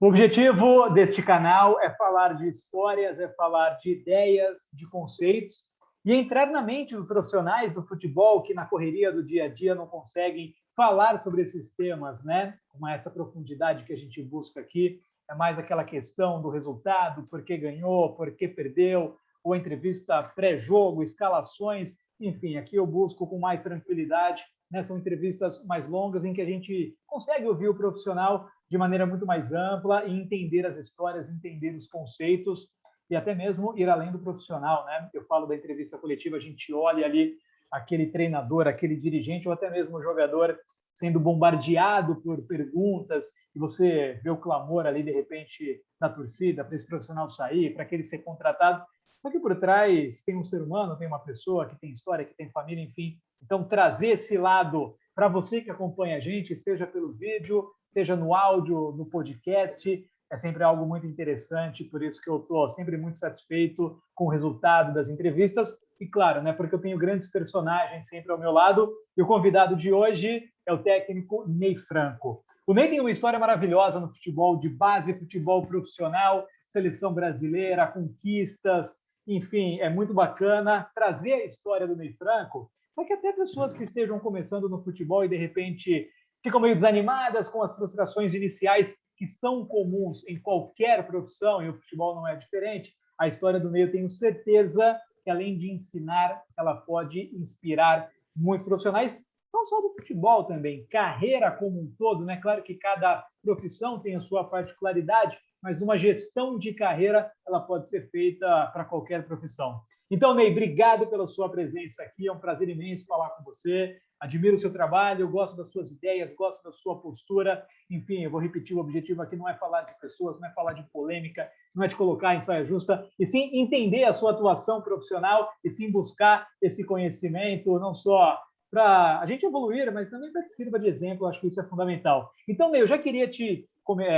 O objetivo deste canal é falar de histórias, é falar de ideias, de conceitos e entrar na mente dos profissionais do futebol que na correria do dia a dia não conseguem falar sobre esses temas, né? Com essa profundidade que a gente busca aqui. É mais aquela questão do resultado, por que ganhou, por que perdeu, ou entrevista pré-jogo, escalações, enfim, aqui eu busco com mais tranquilidade, né? São entrevistas mais longas em que a gente consegue ouvir o profissional de maneira muito mais ampla e entender as histórias, entender os conceitos e até mesmo ir além do profissional, né? Eu falo da entrevista coletiva, a gente olha ali aquele treinador, aquele dirigente ou até mesmo o jogador sendo bombardeado por perguntas e você vê o clamor ali, de repente, da torcida para esse profissional sair, para aquele ser contratado. Só que por trás tem um ser humano, tem uma pessoa que tem história, que tem família, enfim. Então, trazer esse lado para você que acompanha a gente, seja pelo vídeo, seja no áudio, no podcast, é sempre algo muito interessante, por isso que eu estou sempre muito satisfeito com o resultado das entrevistas. E claro, né, porque eu tenho grandes personagens sempre ao meu lado, e o convidado de hoje é o técnico Ney Franco. O Ney tem uma história maravilhosa no futebol de base, futebol profissional, seleção brasileira, conquistas, enfim, é muito bacana trazer a história do Ney Franco, para que até pessoas que estejam começando no futebol e de repente ficam meio desanimadas com as frustrações iniciais que são comuns em qualquer profissão, e o futebol não é diferente, a história do Ney eu tenho certeza que, além de ensinar, ela pode inspirar muitos profissionais, não só do futebol também, carreira como um todo, né? Claro que cada profissão tem a sua particularidade, mas uma gestão de carreira ela pode ser feita para qualquer profissão. Então, Ney, obrigado pela sua presença aqui, é um prazer imenso falar com você, admiro o seu trabalho, gosto das suas ideias, gosto da sua postura, enfim, eu vou repetir, o objetivo aqui não é falar de pessoas, não é falar de polêmica, não é te colocar em saia justa, e sim entender a sua atuação profissional, e sim buscar esse conhecimento, não só para a gente evoluir, mas também para que sirva de exemplo, eu acho que isso é fundamental. Então, Ney, eu já queria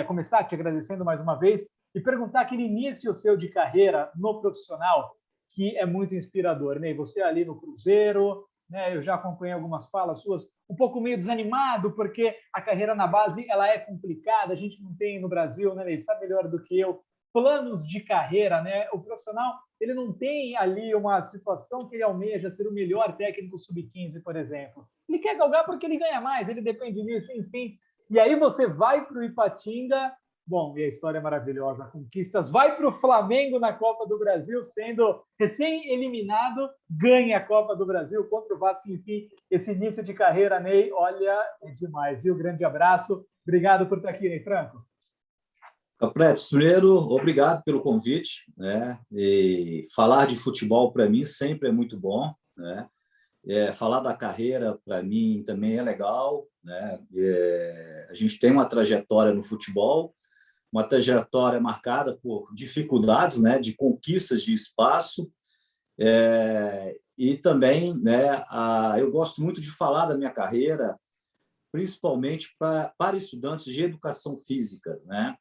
começar te agradecendo mais uma vez e perguntar aquele início seu de carreira no profissional, que é muito inspirador, Ney. Você ali no Cruzeiro, né? Eu já acompanhei algumas falas suas, um pouco meio desanimado, porque a carreira na base ela é complicada, a gente não tem no Brasil, né, Ney? Sabe melhor do que eu, planos de carreira, né? O profissional ele não tem ali uma situação que ele almeja ser o melhor técnico sub-15, por exemplo. Ele quer galgar porque ele ganha mais, ele depende disso, enfim. E aí você vai para o Ipatinga, bom, e a história é maravilhosa, conquistas, vai para o Flamengo na Copa do Brasil, sendo recém-eliminado, ganha a Copa do Brasil contra o Vasco, enfim, esse início de carreira, Ney, olha, é demais, viu? Grande abraço, obrigado por estar aqui, Ney Franco. Capretes, primeiro, obrigado pelo convite, né? E falar de futebol para mim sempre é muito bom, né? Falar da carreira para mim também é legal, né? A gente tem uma trajetória no futebol, uma trajetória marcada por dificuldades, né? De conquistas de espaço, e também, né? Eu gosto muito de falar da minha carreira, principalmente para estudantes de educação física, né?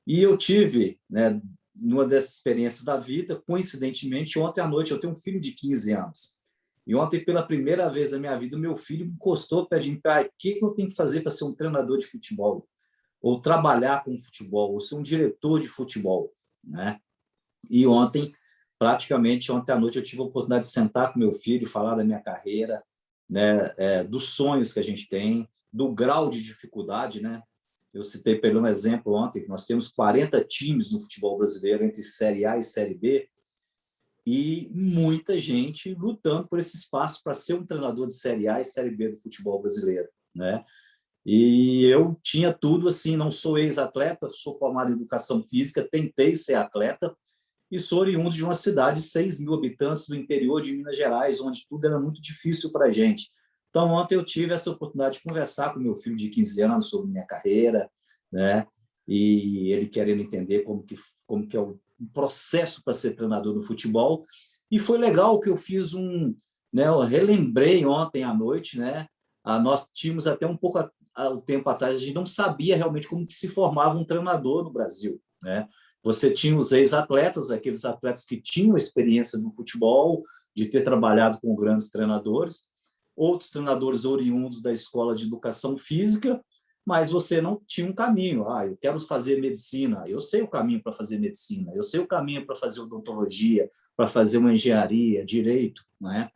E eu tive, né, numa dessas experiências da vida, coincidentemente, ontem à noite, eu tenho um filho de 15 anos. E ontem, pela primeira vez na minha vida, o meu filho me encostou pedindo, pai, o que eu tenho que fazer para ser um treinador de futebol? Ou trabalhar com futebol, ou ser um diretor de futebol, né? E ontem, praticamente ontem à noite, eu tive a oportunidade de sentar com meu filho e falar da minha carreira, né, dos sonhos que a gente tem, do grau de dificuldade, né? Eu citei, pegando um exemplo ontem, que nós temos 40 times no futebol brasileiro, entre Série A e Série B, e muita gente lutando por esse espaço para ser um treinador de Série A e Série B do futebol brasileiro, né? E eu tinha tudo assim, não sou ex-atleta, sou formado em educação física, tentei ser atleta e sou oriundo de uma cidade de 6 mil habitantes do interior de Minas Gerais, onde tudo era muito difícil para a gente. Então, ontem eu tive essa oportunidade de conversar com meu filho de 15 anos sobre minha carreira, né? E ele querendo entender como que é o processo para ser treinador no futebol. E foi legal que eu fiz né? Eu relembrei ontem à noite, né? Nós tínhamos até um pouco o tempo atrás, a gente não sabia realmente como que se formava um treinador no Brasil, né? Você tinha os ex-atletas, aqueles atletas que tinham experiência no futebol, de ter trabalhado com grandes treinadores, outros treinadores oriundos da escola de educação física, mas você não tinha um caminho. Eu quero fazer medicina, eu sei o caminho para fazer medicina, eu sei o caminho para fazer odontologia, para fazer uma engenharia, direito, né?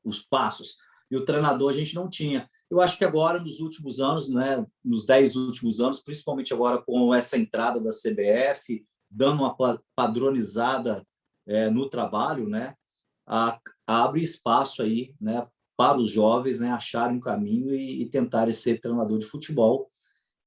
Os passos. E o treinador a gente não tinha. Eu acho que agora, nos últimos anos, né, nos 10 últimos anos, principalmente agora com essa entrada da CBF, dando uma padronizada no trabalho, né, abre espaço aí, né, para os jovens, né, acharem um caminho e tentarem ser treinador de futebol,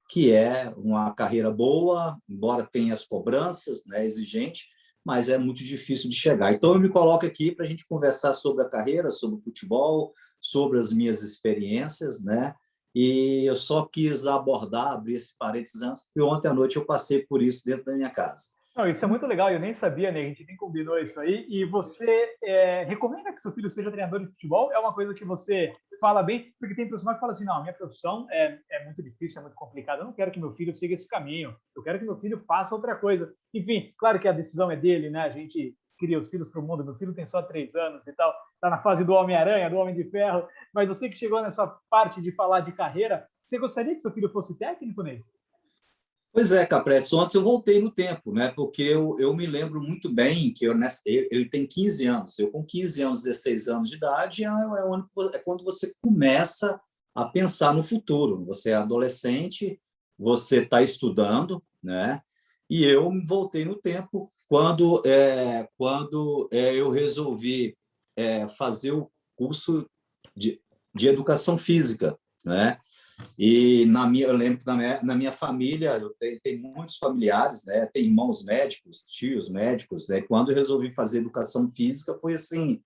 que é uma carreira boa, embora tenha as cobranças, né, exigente, mas é muito difícil de chegar. Então, eu me coloco aqui para a gente conversar sobre a carreira, sobre o futebol, sobre as minhas experiências, né? E eu só quis abordar, abrir esse parênteses antes, porque ontem à noite eu passei por isso dentro da minha casa. Não, isso é muito legal, eu nem sabia, né? A gente nem combinou isso aí. E você recomenda que seu filho seja treinador de futebol? É uma coisa que você fala bem, porque tem profissional que fala assim: não, minha profissão é muito difícil, é muito complicada, eu não quero que meu filho siga esse caminho, eu quero que meu filho faça outra coisa. Enfim, claro que a decisão é dele, né? A gente cria os filhos para o mundo, meu filho tem só 3 anos e tal, está na fase do Homem-Aranha, do Homem de Ferro, mas você que chegou nessa parte de falar de carreira, você gostaria que seu filho fosse técnico, Ney? Pois é, Capretes, ontem eu voltei no tempo, né? Porque eu me lembro muito bem que ele tem 15 anos. Eu, com 15 anos, 16 anos de idade, é quando você começa a pensar no futuro. Você é adolescente, você está estudando, né? E eu voltei no tempo quando eu resolvi fazer o curso de educação física, né? E eu lembro que na minha família, eu tenho muitos familiares, né? Tem irmãos médicos, tios médicos, né? Quando eu resolvi fazer educação física, foi assim,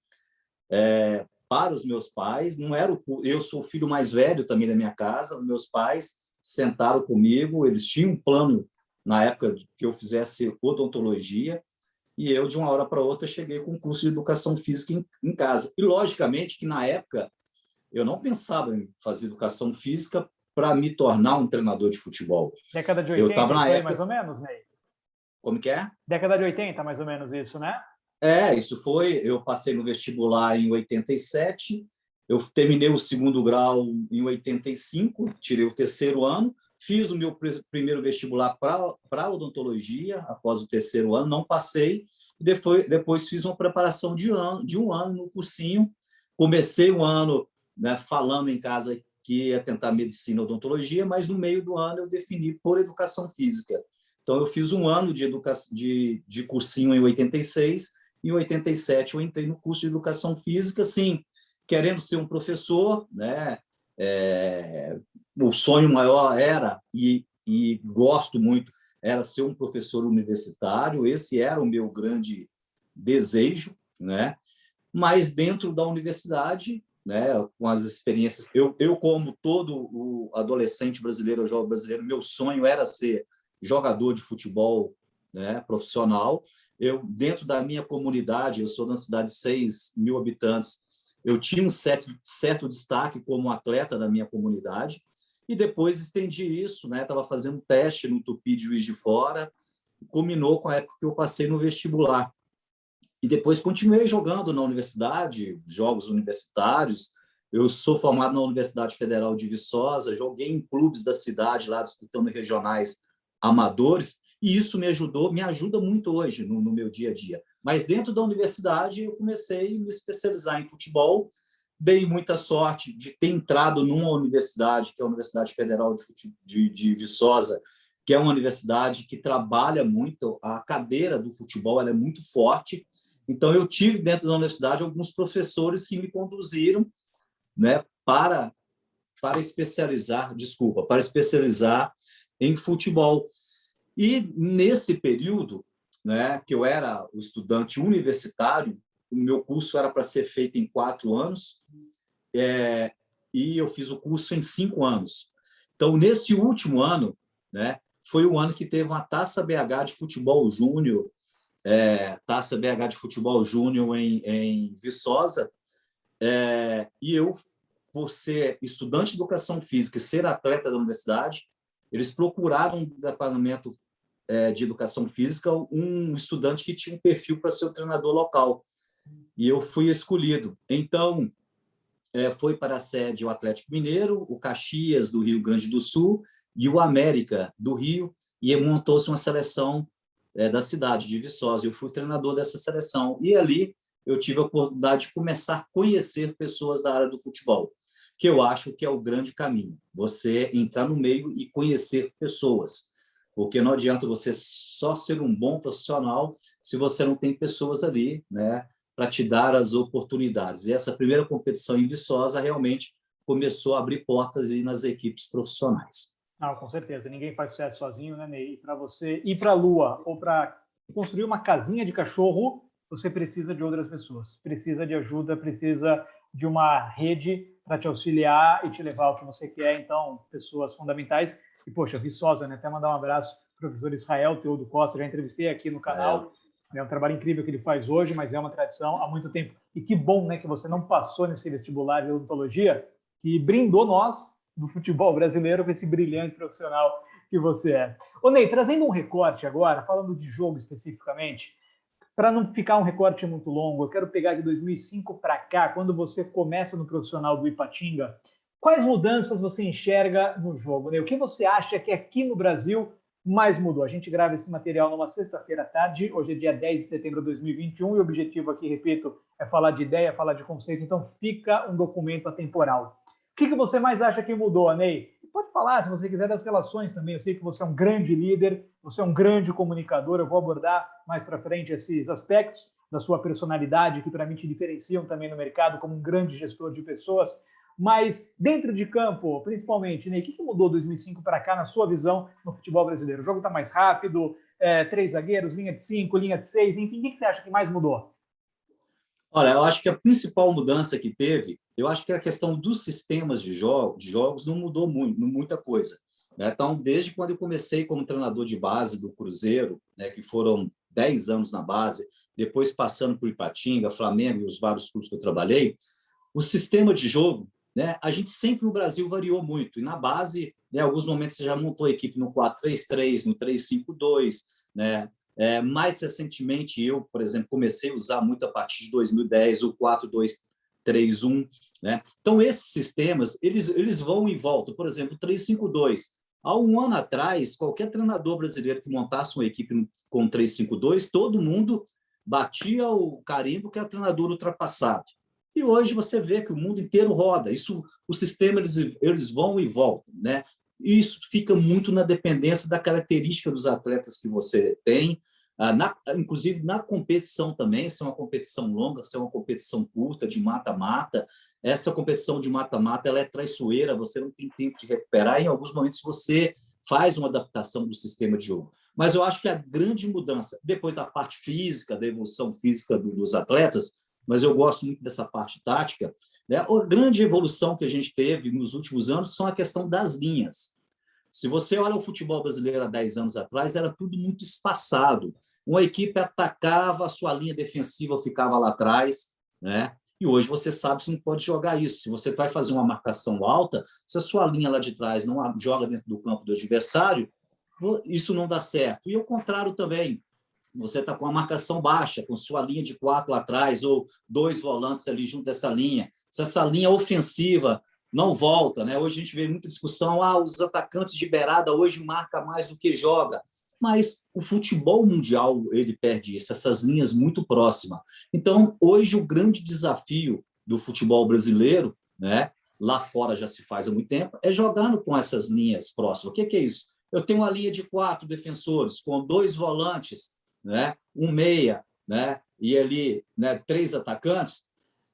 para os meus pais, não era eu sou o filho mais velho também da minha casa, meus pais sentaram comigo, eles tinham um plano na época que eu fizesse odontologia, e eu, de uma hora para outra, cheguei com um curso de educação física em casa. E, logicamente, que na época eu não pensava em fazer educação física para me tornar um treinador de futebol. Década de Eu 80, estava na isso aí, mais época. ou menos, Ney? Como que é? Década de 80, mais ou menos isso, né? Isso foi. Eu passei no vestibular em 87, eu terminei o segundo grau em 85, tirei o terceiro ano, fiz o meu primeiro vestibular para odontologia após o terceiro ano, não passei, e depois fiz uma preparação de um ano no cursinho. Comecei o ano, né, falando em casa que ia tentar medicina e odontologia, mas no meio do ano eu defini por educação física. Então, eu fiz um ano de cursinho em 86, e em 87 eu entrei no curso de educação física, sim, querendo ser um professor, né? O sonho maior era, e gosto muito, era ser um professor universitário, esse era o meu grande desejo, né? Mas dentro da universidade, né, com as experiências, eu como todo o adolescente brasileiro, o jovem brasileiro, meu sonho era ser jogador de futebol, né, profissional. Eu, dentro da minha comunidade, eu sou de uma cidade de 6 mil habitantes, eu tinha um certo destaque como atleta da minha comunidade, e depois estendi isso, né? Estava fazendo um teste no Tupi de Juiz de Fora, culminou com a época que eu passei no vestibular. E depois continuei jogando na universidade, jogos universitários. Eu sou formado na Universidade Federal de Viçosa, joguei em clubes da cidade, lá disputando regionais amadores, e isso me ajuda muito hoje no meu dia a dia. Mas dentro da universidade, eu comecei a me especializar em futebol, dei muita sorte de ter entrado numa universidade, que é a Universidade Federal de Viçosa, que é uma universidade que trabalha muito, a cadeira do futebol ela é muito forte. Então, eu tive dentro da universidade alguns professores que me conduziram, né, para especializar em futebol. E nesse período, né, que eu era o estudante universitário, o meu curso era para ser feito em 4 anos, e eu fiz o curso em 5 anos. Então, nesse último ano, né, foi o ano que teve uma Taça BH de futebol júnior, Taça BH de futebol júnior em Viçosa, e eu, por ser estudante de educação física e ser atleta da universidade, eles procuraram no departamento de educação física um estudante que tinha um perfil para ser o treinador local, e eu fui escolhido. Então, foi para a sede o Atlético Mineiro, o Caxias do Rio Grande do Sul e o América do Rio, e montou-se uma seleção da cidade de Viçosa. Eu fui treinador dessa seleção e ali eu tive a oportunidade de começar a conhecer pessoas da área do futebol, que eu acho que é o grande caminho, você entrar no meio e conhecer pessoas, porque não adianta você só ser um bom profissional se você não tem pessoas ali, né, para te dar as oportunidades. E essa primeira competição em Viçosa realmente começou a abrir portas aí nas equipes profissionais. Não, com certeza. Ninguém faz sucesso sozinho, né, Ney? Para você ir para a Lua ou para construir uma casinha de cachorro, você precisa de outras pessoas. Precisa de ajuda, precisa de uma rede para te auxiliar e te levar ao que você quer. Então, pessoas fundamentais. E, poxa, Viçosa, né? Até mandar um abraço para o professor Israel Teodo Costa. Já entrevistei aqui no canal. É um trabalho incrível que ele faz hoje, mas é uma tradição há muito tempo. E que bom, né, que você não passou nesse vestibular de odontologia, que brindou nós do futebol brasileiro com esse brilhante profissional que você é. Ô Ney, trazendo um recorte agora, falando de jogo especificamente, para não ficar um recorte muito longo, eu quero pegar de 2005 para cá, quando você começa no profissional do Ipatinga, quais mudanças você enxerga no jogo, Ney? O que você acha que aqui no Brasil mais mudou? A gente grava esse material numa sexta-feira à tarde, hoje é dia 10 de setembro de 2021, e o objetivo aqui, repito, é falar de ideia, falar de conceito, então fica um documento atemporal. O que você mais acha que mudou, Ney? Pode falar, se você quiser, das relações também. Eu sei que você é um grande líder, você é um grande comunicador. Eu vou abordar mais para frente esses aspectos da sua personalidade, que para mim te diferenciam também no mercado como um grande gestor de pessoas. Mas dentro de campo, principalmente, Ney, o que mudou 2005 para cá, na sua visão, no futebol brasileiro? O jogo está mais rápido, 3 zagueiros, linha de 5, linha de 6, enfim, o que você acha que mais mudou? Olha, eu acho que a principal mudança que teve, eu acho que a questão dos sistemas de jogos não mudou muito, muita coisa, né? Então, desde quando eu comecei como treinador de base do Cruzeiro, né, que foram 10 anos na base, depois passando por Ipatinga, Flamengo e os vários clubes que eu trabalhei, o sistema de jogo, né, a gente sempre no Brasil variou muito. E na base, né, em alguns momentos você já montou a equipe no 4-3-3, no 3-5-2, né? Mais recentemente, eu, por exemplo, comecei a usar muito a partir de 2010 o 4-2-3-1. Né? Então, esses sistemas, eles vão e voltam. Por exemplo, o 3-5-2. Há um ano atrás, qualquer treinador brasileiro que montasse uma equipe com 3-5-2, todo mundo batia o carimbo que é treinador ultrapassado. E hoje você vê que o mundo inteiro roda. Isso, o sistema, eles vão e voltam. Né? Isso fica muito na dependência da característica dos atletas que você tem, inclusive na competição também, se é uma competição longa, se é uma competição curta, de mata-mata. Essa competição de mata-mata ela é traiçoeira, você não tem tempo de recuperar, e em alguns momentos você faz uma adaptação do sistema de jogo. Mas eu acho que a grande mudança, depois da parte física, da evolução física dos atletas, mas eu gosto muito dessa parte tática, né? A grande evolução que a gente teve nos últimos anos são a questão das linhas. Se você olha o futebol brasileiro há 10 anos atrás, era tudo muito espaçado. Uma equipe atacava, a sua linha defensiva ficava lá atrás, né? E hoje você sabe que você não pode jogar isso. Se você vai fazer uma marcação alta, se a sua linha lá de trás não joga dentro do campo do adversário, isso não dá certo. E o contrário também. Você está com a marcação baixa, com sua linha de 4 lá atrás, ou 2 volantes ali junto dessa linha. Se essa linha ofensiva não volta, né? Hoje a gente vê muita discussão, os atacantes de beirada hoje marcam mais do que joga. Mas o futebol mundial, ele perde isso, essas linhas muito próximas. Então, hoje o grande desafio do futebol brasileiro, né? Lá fora já se faz há muito tempo, é jogando com essas linhas próximas. O que é isso? Eu tenho uma linha de 4 defensores, com 2 volantes, né? Um meia, né? E ali, né? 3 atacantes.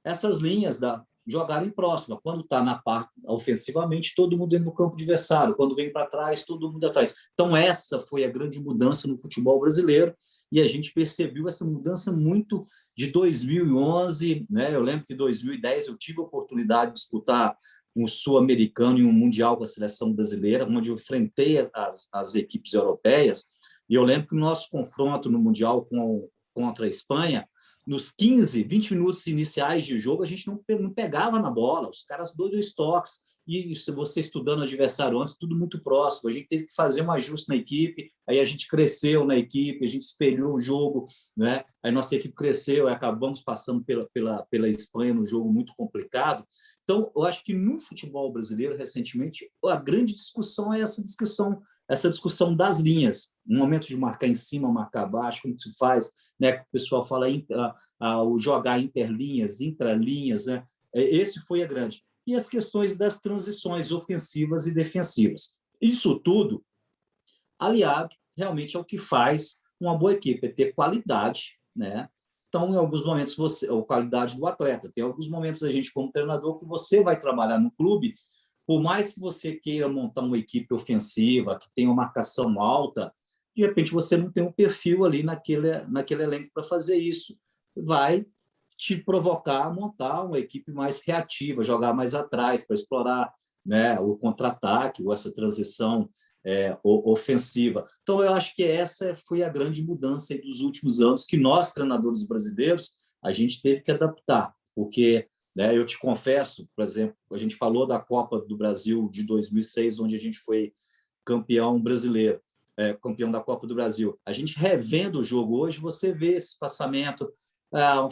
Essas linhas jogarem próxima. Quando está na parte ofensivamente, todo mundo dentro do campo adversário. Quando vem para trás, todo mundo atrás. Então, essa foi a grande mudança no futebol brasileiro, e a gente percebeu essa mudança muito de 2011. Né? Eu lembro que em 2010 eu tive a oportunidade de disputar um sul-americano e um mundial com a seleção brasileira, onde eu enfrentei as equipes europeias. E eu lembro que o nosso confronto no Mundial contra a Espanha, nos 15, 20 minutos iniciais de jogo, a gente não pegava na bola, os caras 2 toques, e se você estudando o adversário antes, tudo muito próximo. A gente teve que fazer um ajuste na equipe, aí a gente cresceu na equipe, a gente espelhou o jogo, né? Aí nossa equipe cresceu, e acabamos passando pela Espanha num jogo muito complicado. Então, eu acho que no futebol brasileiro, recentemente, a grande discussão é essa discussão das linhas. No momento de marcar em cima, marcar abaixo, como se faz, né? Que o pessoal fala o jogar interlinhas, intralinhas, né? Esse foi a grande. E as questões das transições ofensivas e defensivas. Isso tudo aliado realmente ao que faz uma boa equipe, é ter qualidade, né? Então, em alguns momentos, a qualidade do atleta. Tem alguns momentos, a gente, como treinador, que você vai trabalhar no clube, por mais que você queira montar uma equipe ofensiva, que tenha uma marcação alta, de repente você não tem um perfil ali naquele elenco para fazer isso. Vai te provocar a montar uma equipe mais reativa, jogar mais atrás para explorar, né, o contra-ataque ou essa transição ofensiva. Então, eu acho que essa foi a grande mudança dos últimos anos que nós, treinadores brasileiros, a gente teve que adaptar, porque, né, eu te confesso, por exemplo, a gente falou da Copa do Brasil de 2006, onde a gente foi campeão brasileiro, campeão da Copa do Brasil. A gente revendo o jogo hoje, você vê esse espaçamento,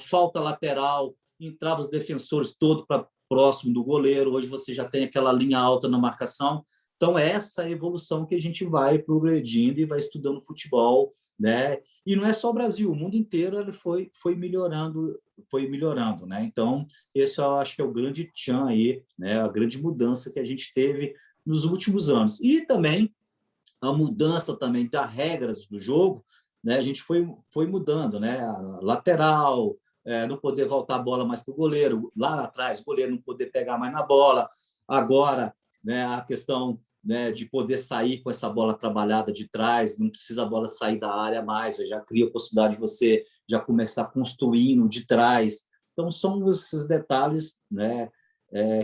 falta lateral, entrava os defensores todos para próximo do goleiro, hoje você já tem aquela linha alta na marcação. Então, essa é a evolução que a gente vai progredindo e vai estudando futebol, né? E não é só o Brasil, o mundo inteiro ele foi melhorando, né? Então, esse eu acho que é o grande tchan aí, né? A grande mudança que a gente teve nos últimos anos. E também a mudança também das regras do jogo, né? A gente foi mudando, né? A lateral, não poder voltar a bola mais para o goleiro, lá atrás, o goleiro não poder pegar mais na bola. Agora, né, a questão, né, de poder sair com essa bola trabalhada de trás, não precisa a bola sair da área mais, já cria a possibilidade de você já começar construindo de trás. Então, são esses detalhes, né,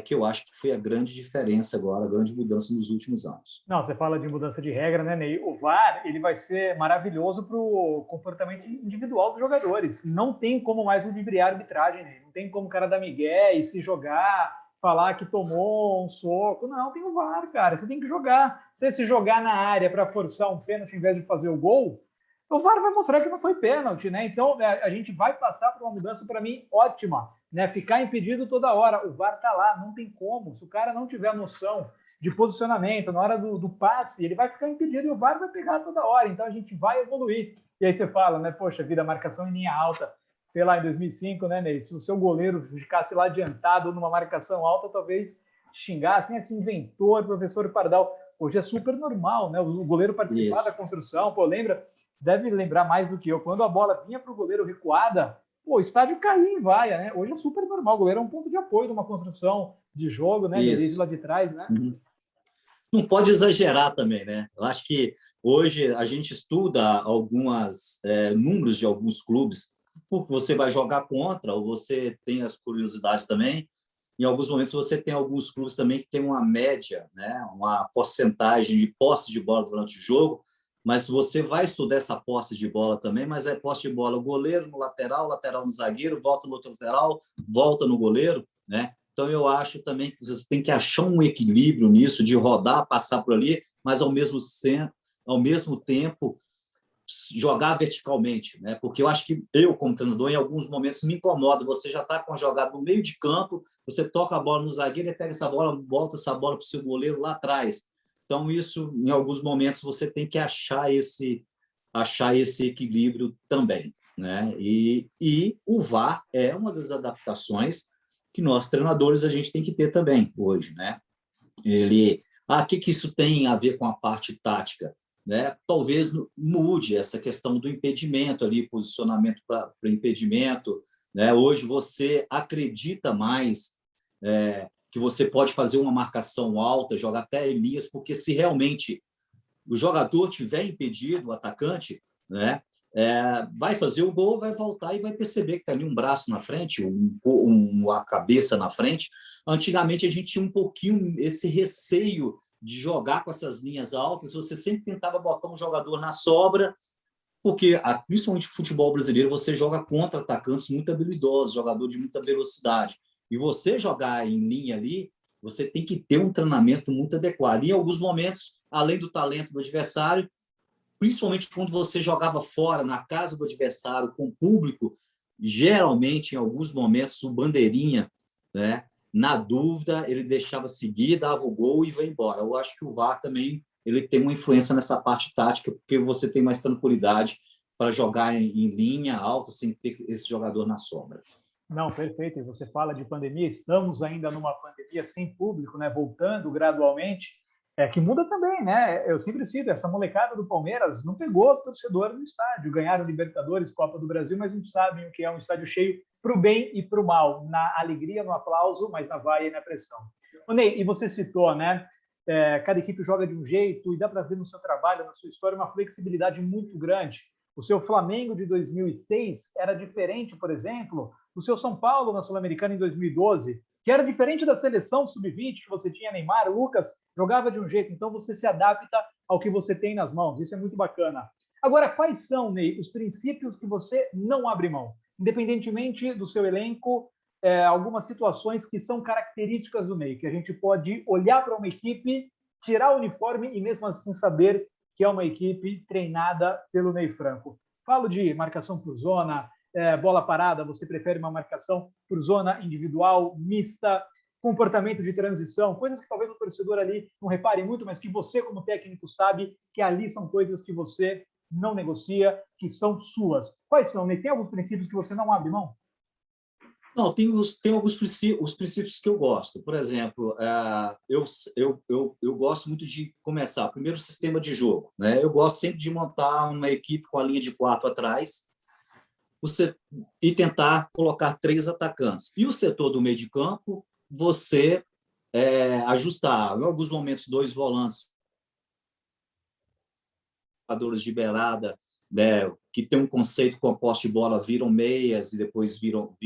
que eu acho que foi a grande diferença agora, a grande mudança nos últimos anos. Não, você fala de mudança de regra, né, Ney? O VAR ele vai ser maravilhoso para o comportamento individual dos jogadores. Não tem como mais ludibriar a arbitragem, Ney. Não tem como o cara dar migué e se jogar, falar que tomou um soco. Não, tem o VAR, cara. Você tem que jogar. Se se jogar na área para forçar um pênalti em vez de fazer o gol, o VAR vai mostrar que não foi pênalti, né? Então, a gente vai passar por uma mudança, para mim, ótima, né? Ficar impedido toda hora. O VAR tá lá, não tem como. Se o cara não tiver noção de posicionamento, na hora do passe, ele vai ficar impedido e o VAR vai pegar toda hora. Então, a gente vai evoluir. E aí você fala, né? Poxa vida, marcação em linha alta. Sei lá, em 2005, né, Ney? Se o seu goleiro ficasse lá adiantado numa marcação alta, talvez xingassem esse inventor, professor Pardal. Hoje é super normal, né? O goleiro participar da construção. Pô, lembra? Deve lembrar mais do que eu. Quando a bola vinha para o goleiro recuada, pô, o estádio caía em vaia, né? Hoje é super normal. O goleiro é um ponto de apoio de uma construção de jogo, né? Desde lá de trás, né? Uhum. Não pode exagerar também, né? Eu acho que hoje a gente estuda algumas números de alguns clubes, porque você vai jogar contra, ou você tem as curiosidades também. Em alguns momentos você tem alguns clubes também que tem uma média, né? Uma porcentagem de posse de bola durante o jogo, mas você vai estudar essa posse de bola também, mas é posse de bola o goleiro no lateral, lateral no zagueiro, volta no outro lateral, volta no goleiro, né? Então, eu acho também que você tem que achar um equilíbrio nisso, de rodar, passar por ali, mas ao mesmo tempo jogar verticalmente, né? Porque eu acho que eu, como treinador, em alguns momentos me incomoda. Você já está com a jogada no meio de campo, você toca a bola no zagueiro e pega essa bola, volta essa bola para o seu goleiro lá atrás. Então, isso, em alguns momentos, você tem que achar esse equilíbrio também, né? E o VAR é uma das adaptações que nós, treinadores, a gente tem que ter também hoje, né? O que isso tem a ver com a parte tática? Né? Talvez mude essa questão do impedimento ali, posicionamento para impedimento, né? Hoje você acredita mais que você pode fazer uma marcação alta, jogar até Elias, porque se realmente o jogador tiver impedido, o atacante, né? Vai fazer o gol, vai voltar e vai perceber que está ali um braço na frente, a cabeça na frente. Antigamente, a gente tinha um pouquinho esse receio de jogar com essas linhas altas, você sempre tentava botar um jogador na sobra, porque, principalmente no futebol brasileiro, você joga contra atacantes muito habilidosos, jogador de muita velocidade. E você jogar em linha ali, você tem que ter um treinamento muito adequado. E, em alguns momentos, além do talento do adversário, principalmente quando você jogava fora, na casa do adversário, com o público, geralmente, em alguns momentos, o bandeirinha, né, na dúvida, ele deixava seguir, dava o gol e vai embora. Eu acho que o VAR também ele tem uma influência nessa parte tática, porque você tem mais tranquilidade para jogar em linha alta sem ter esse jogador na sombra. Não, perfeito. E você fala de pandemia, estamos ainda numa pandemia sem público, né? Voltando gradualmente, que muda também, né? Eu sempre cito, essa molecada do Palmeiras não pegou torcedor no estádio, ganharam Libertadores, Copa do Brasil, mas não sabem o que é um estádio cheio para o bem e para o mal, na alegria, no aplauso, mas na vaia e na pressão. O Ney, e você citou, né? Cada equipe joga de um jeito e dá para ver no seu trabalho, na sua história, uma flexibilidade muito grande. O seu Flamengo de 2006 era diferente, por exemplo, do seu São Paulo na Sul-Americana em 2012, que era diferente da seleção sub-20, que você tinha Neymar, Lucas, jogava de um jeito, então você se adapta ao que você tem nas mãos, isso é muito bacana. Agora, quais são, Ney, os princípios que você não abre mão? Independentemente do seu elenco, algumas situações que são características do Ney, que a gente pode olhar para uma equipe, tirar o uniforme e mesmo assim saber que é uma equipe treinada pelo Ney Franco. Falo de marcação por zona, bola parada, você prefere uma marcação por zona individual, mista, comportamento de transição, coisas que talvez o torcedor ali não repare muito, mas que você, como técnico, sabe que ali são coisas que você não negocia, que são suas. Quais são, Ney? Tem alguns princípios que você não abre mão? Não, tem alguns princípios que eu gosto. Por exemplo, eu gosto muito de começar. Primeiro, o sistema de jogo. Né? Eu gosto sempre de montar uma equipe com a linha de 4 atrás e tentar colocar 3 atacantes. E o setor do meio de campo, você ajustar. Em alguns momentos, 2 volantes, jogadores de beirada, né, que tem um conceito com a posse de bola, viram meias e depois viram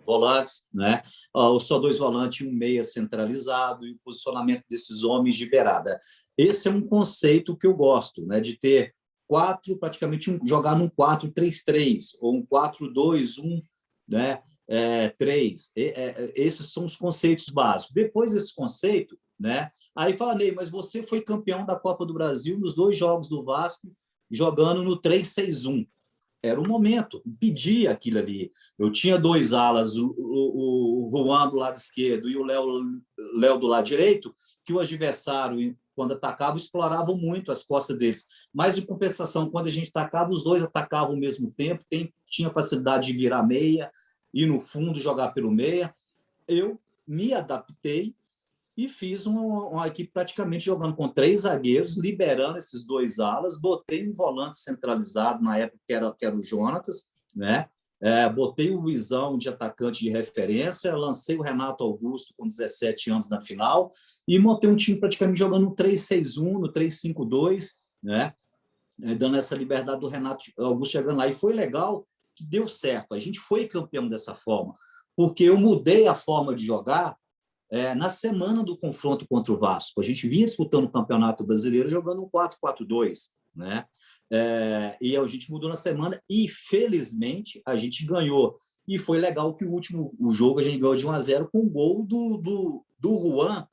volantes, né? Ou só 2 volantes e um meia centralizado, e o posicionamento desses homens de beirada. Esse é um conceito que eu gosto, né? De ter 4, praticamente jogar num 4-3-3 ou um 4-2-1, né? 3. Esses são os conceitos básicos. Depois desse conceito, né? Aí fala, Ney, mas você foi campeão da Copa do Brasil nos 2 jogos do Vasco, jogando no 3-6-1. Era o momento, pedia aquilo ali. Eu tinha 2 alas, o Juan do lado esquerdo e o Léo do lado direito, que o adversário, quando atacava, explorava muito as costas deles. Mas, de compensação, quando a gente atacava, os 2 atacavam ao mesmo tempo, tinha facilidade de virar meia, ir no fundo, jogar pelo meia. Eu me adaptei e fiz uma equipe praticamente jogando com 3 zagueiros, liberando esses 2 alas, botei um volante centralizado, na época que era o Jonatas, né? Botei o Luizão de atacante de referência, lancei o Renato Augusto com 17 anos na final e montei um time praticamente jogando no 3-6-1, no 3-5-2, né? Dando essa liberdade do Renato Augusto chegando lá. E foi legal que deu certo. A gente foi campeão dessa forma, porque eu mudei a forma de jogar na semana do confronto contra o Vasco. A gente vinha disputando o Campeonato Brasileiro jogando um 4-4-2, né? E a gente mudou na semana e, felizmente, a gente ganhou. E foi legal que o jogo a gente ganhou de 1-0 com o gol do Juan,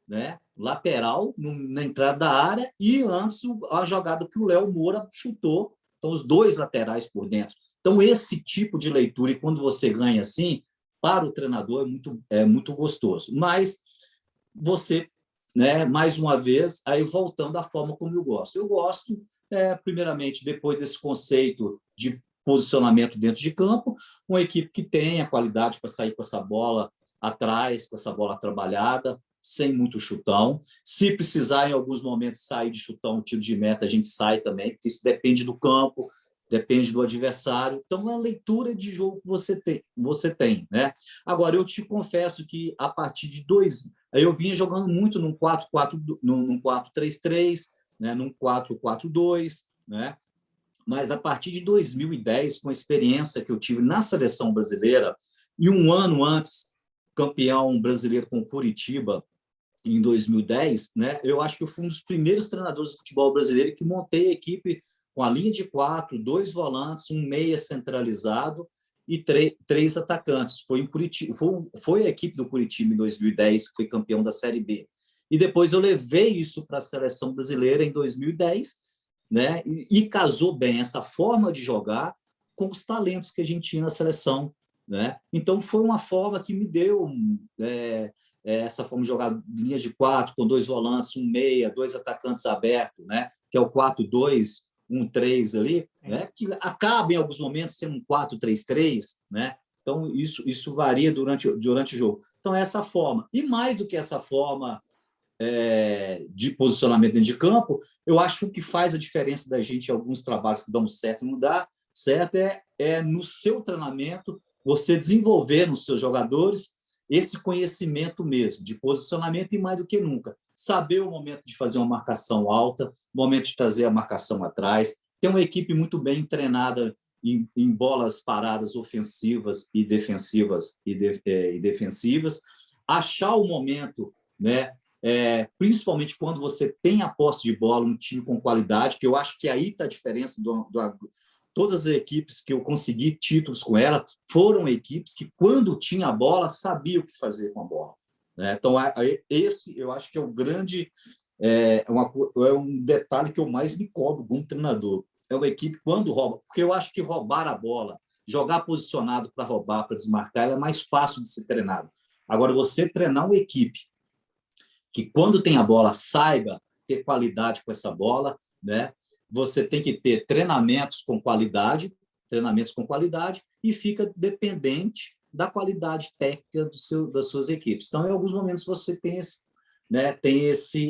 né? Lateral, na entrada da área, e antes a jogada que o Léo Moura chutou. Então, os 2 laterais por dentro. Então, esse tipo de leitura, e quando você ganha assim, para o treinador é muito gostoso. Mas você, né, mais uma vez, aí voltando à forma como eu gosto. Eu gosto, primeiramente, depois desse conceito de posicionamento dentro de campo, uma equipe que tenha qualidade para sair com essa bola atrás, com essa bola trabalhada, sem muito chutão. Se precisar, em alguns momentos, sair de chutão, tiro de meta, a gente sai também, porque isso depende do campo, depende do adversário. Então, é a leitura de jogo que você tem, né? Agora, eu te confesso que, a partir de 2... Eu vinha jogando muito num 4-3-3, né? Num 4-4-2, né? Mas, a partir de 2010, com a experiência que eu tive na seleção brasileira, e um ano antes, campeão brasileiro com Curitiba, em 2010, né? Eu acho que eu fui um dos primeiros treinadores de futebol brasileiro que montei a equipe com a linha de 4, 2 volantes, um meia centralizado e 3 atacantes. Foi a equipe do Curitiba em 2010 que foi campeão da Série B. E depois eu levei isso para a seleção brasileira em 2010, né? E casou bem essa forma de jogar com os talentos que a gente tinha na seleção né? Então, foi uma forma que me deu essa forma de jogar linha de 4, com 2 volantes, um meia, 2 atacantes abertos, né? Que é o 4-2-1-3 ali, né? Que acaba, em alguns momentos, sendo um 4-3-3, né? Então, isso varia durante o jogo. Então, é essa forma. E mais do que essa forma de posicionamento dentro de campo, eu acho que o que faz a diferença da gente em alguns trabalhos que dão certo e não dá certo no seu treinamento, você desenvolver nos seus jogadores esse conhecimento mesmo de posicionamento e, mais do que nunca, saber o momento de fazer uma marcação alta, o momento de trazer a marcação atrás, ter uma equipe muito bem treinada em bolas paradas ofensivas e defensivas achar o momento, né? Principalmente quando você tem a posse de bola, um time com qualidade, que eu acho que aí está a diferença todas as equipes que eu consegui títulos com ela foram equipes que, quando tinha a bola, sabiam o que fazer com a bola, né? Então, esse eu acho que é o grande... É um detalhe que eu mais me cobro de um treinador. É uma equipe, quando rouba... Porque eu acho que roubar a bola, jogar posicionado para roubar, para desmarcar, é mais fácil de ser treinado. Agora, você treinar uma equipe que, quando tem a bola, saiba ter qualidade com essa bola, né? Você tem que ter treinamentos com qualidade e fica dependente da qualidade técnica das suas equipes. Então, em alguns momentos, você tem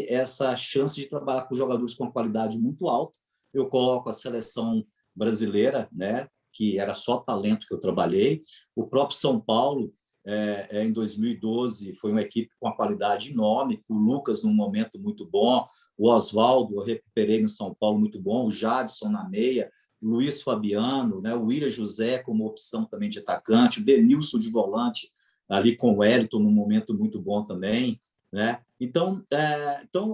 essa chance de trabalhar com jogadores com qualidade muito alta. Eu coloco a seleção brasileira, né, que era só talento que eu trabalhei. O próprio São Paulo, em 2012, foi uma equipe com uma qualidade enorme, com o Lucas num momento muito bom, o Oswaldo, eu recuperei no São Paulo muito bom, o Jadson na meia, o Luiz Fabiano, né, o William José como opção também de atacante, o Denilson de volante, ali com o Wellington num momento muito bom também, né? Então,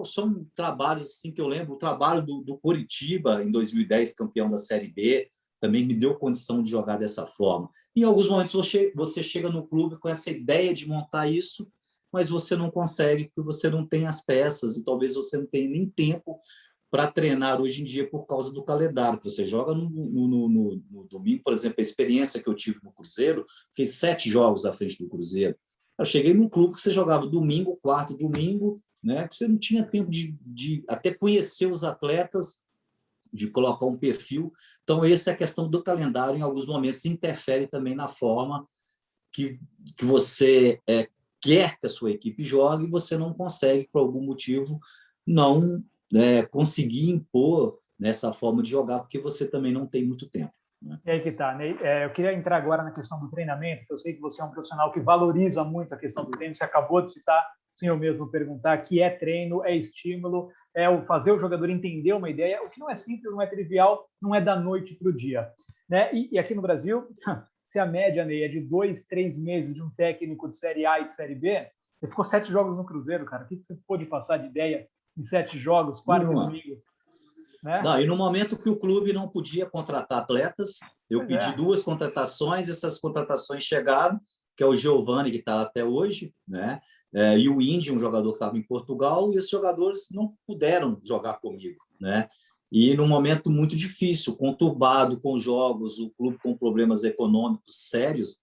são trabalhos assim que eu lembro. O trabalho do Coritiba, em 2010, campeão da Série B, também me deu condição de jogar dessa forma. Em alguns momentos, você chega no clube com essa ideia de montar isso, mas você não consegue, porque você não tem as peças, e talvez você não tenha nem tempo para treinar hoje em dia por causa do calendário. Você joga no domingo, por exemplo, a experiência que eu tive no Cruzeiro, fiquei 7 jogos à frente do Cruzeiro. Eu cheguei num clube que você jogava domingo, quarto, domingo, né? Que você não tinha tempo de até conhecer os atletas, de colocar um perfil. Então, essa é a questão do calendário, em alguns momentos, interfere também na forma que você quer que a sua equipe jogue e você não consegue, por algum motivo, não conseguir impor nessa forma de jogar, porque você também não tem muito tempo, né? E aí que tá, Ney. Eu queria entrar agora na questão do treinamento, que eu sei que você é um profissional que valoriza muito a questão do treino. Você acabou de citar, sem eu mesmo perguntar, que é treino, é estímulo, é o fazer o jogador entender uma ideia, o que não é simples, não é trivial, não é da noite para o dia, né? E aqui no Brasil, se a média, Ney, é de 2, 3 meses de um técnico de Série A e de Série B, você ficou 7 jogos no Cruzeiro, cara. O que você pôde passar de ideia em 7 jogos, quarta e Nenhuma. domingo, né? Não, e no momento que o clube não podia contratar atletas, eu Pois pedi é. 2 contratações, essas contratações chegaram, que é o Giovani, que está até hoje, né? E o Indy, um jogador que estava em Portugal, e esses jogadores não puderam jogar comigo, né? E num momento muito difícil, conturbado com jogos, o clube com problemas econômicos sérios,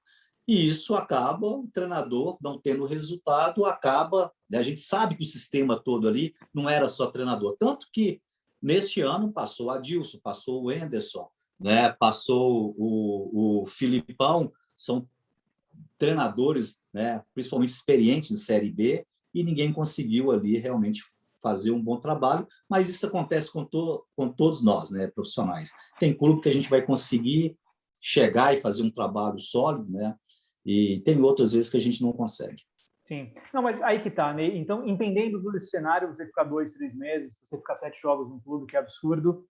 e isso acaba, o treinador não tendo resultado, acaba... A gente sabe que o sistema todo ali não era só treinador, tanto que neste ano passou o Adilson, passou o Enderson, né? Passou o Filipão, são treinadores, né? Principalmente experientes em Série B, e ninguém conseguiu ali realmente fazer um bom trabalho, mas isso acontece com todos nós, né, profissionais. Tem clube que a gente vai conseguir chegar e fazer um trabalho sólido, né? E tem outras vezes que a gente não consegue. Sim. Não, mas aí que tá, né? Então, entendendo todo esse cenário, você ficar 2, 3 meses, você ficar 7 jogos num clube, que é absurdo.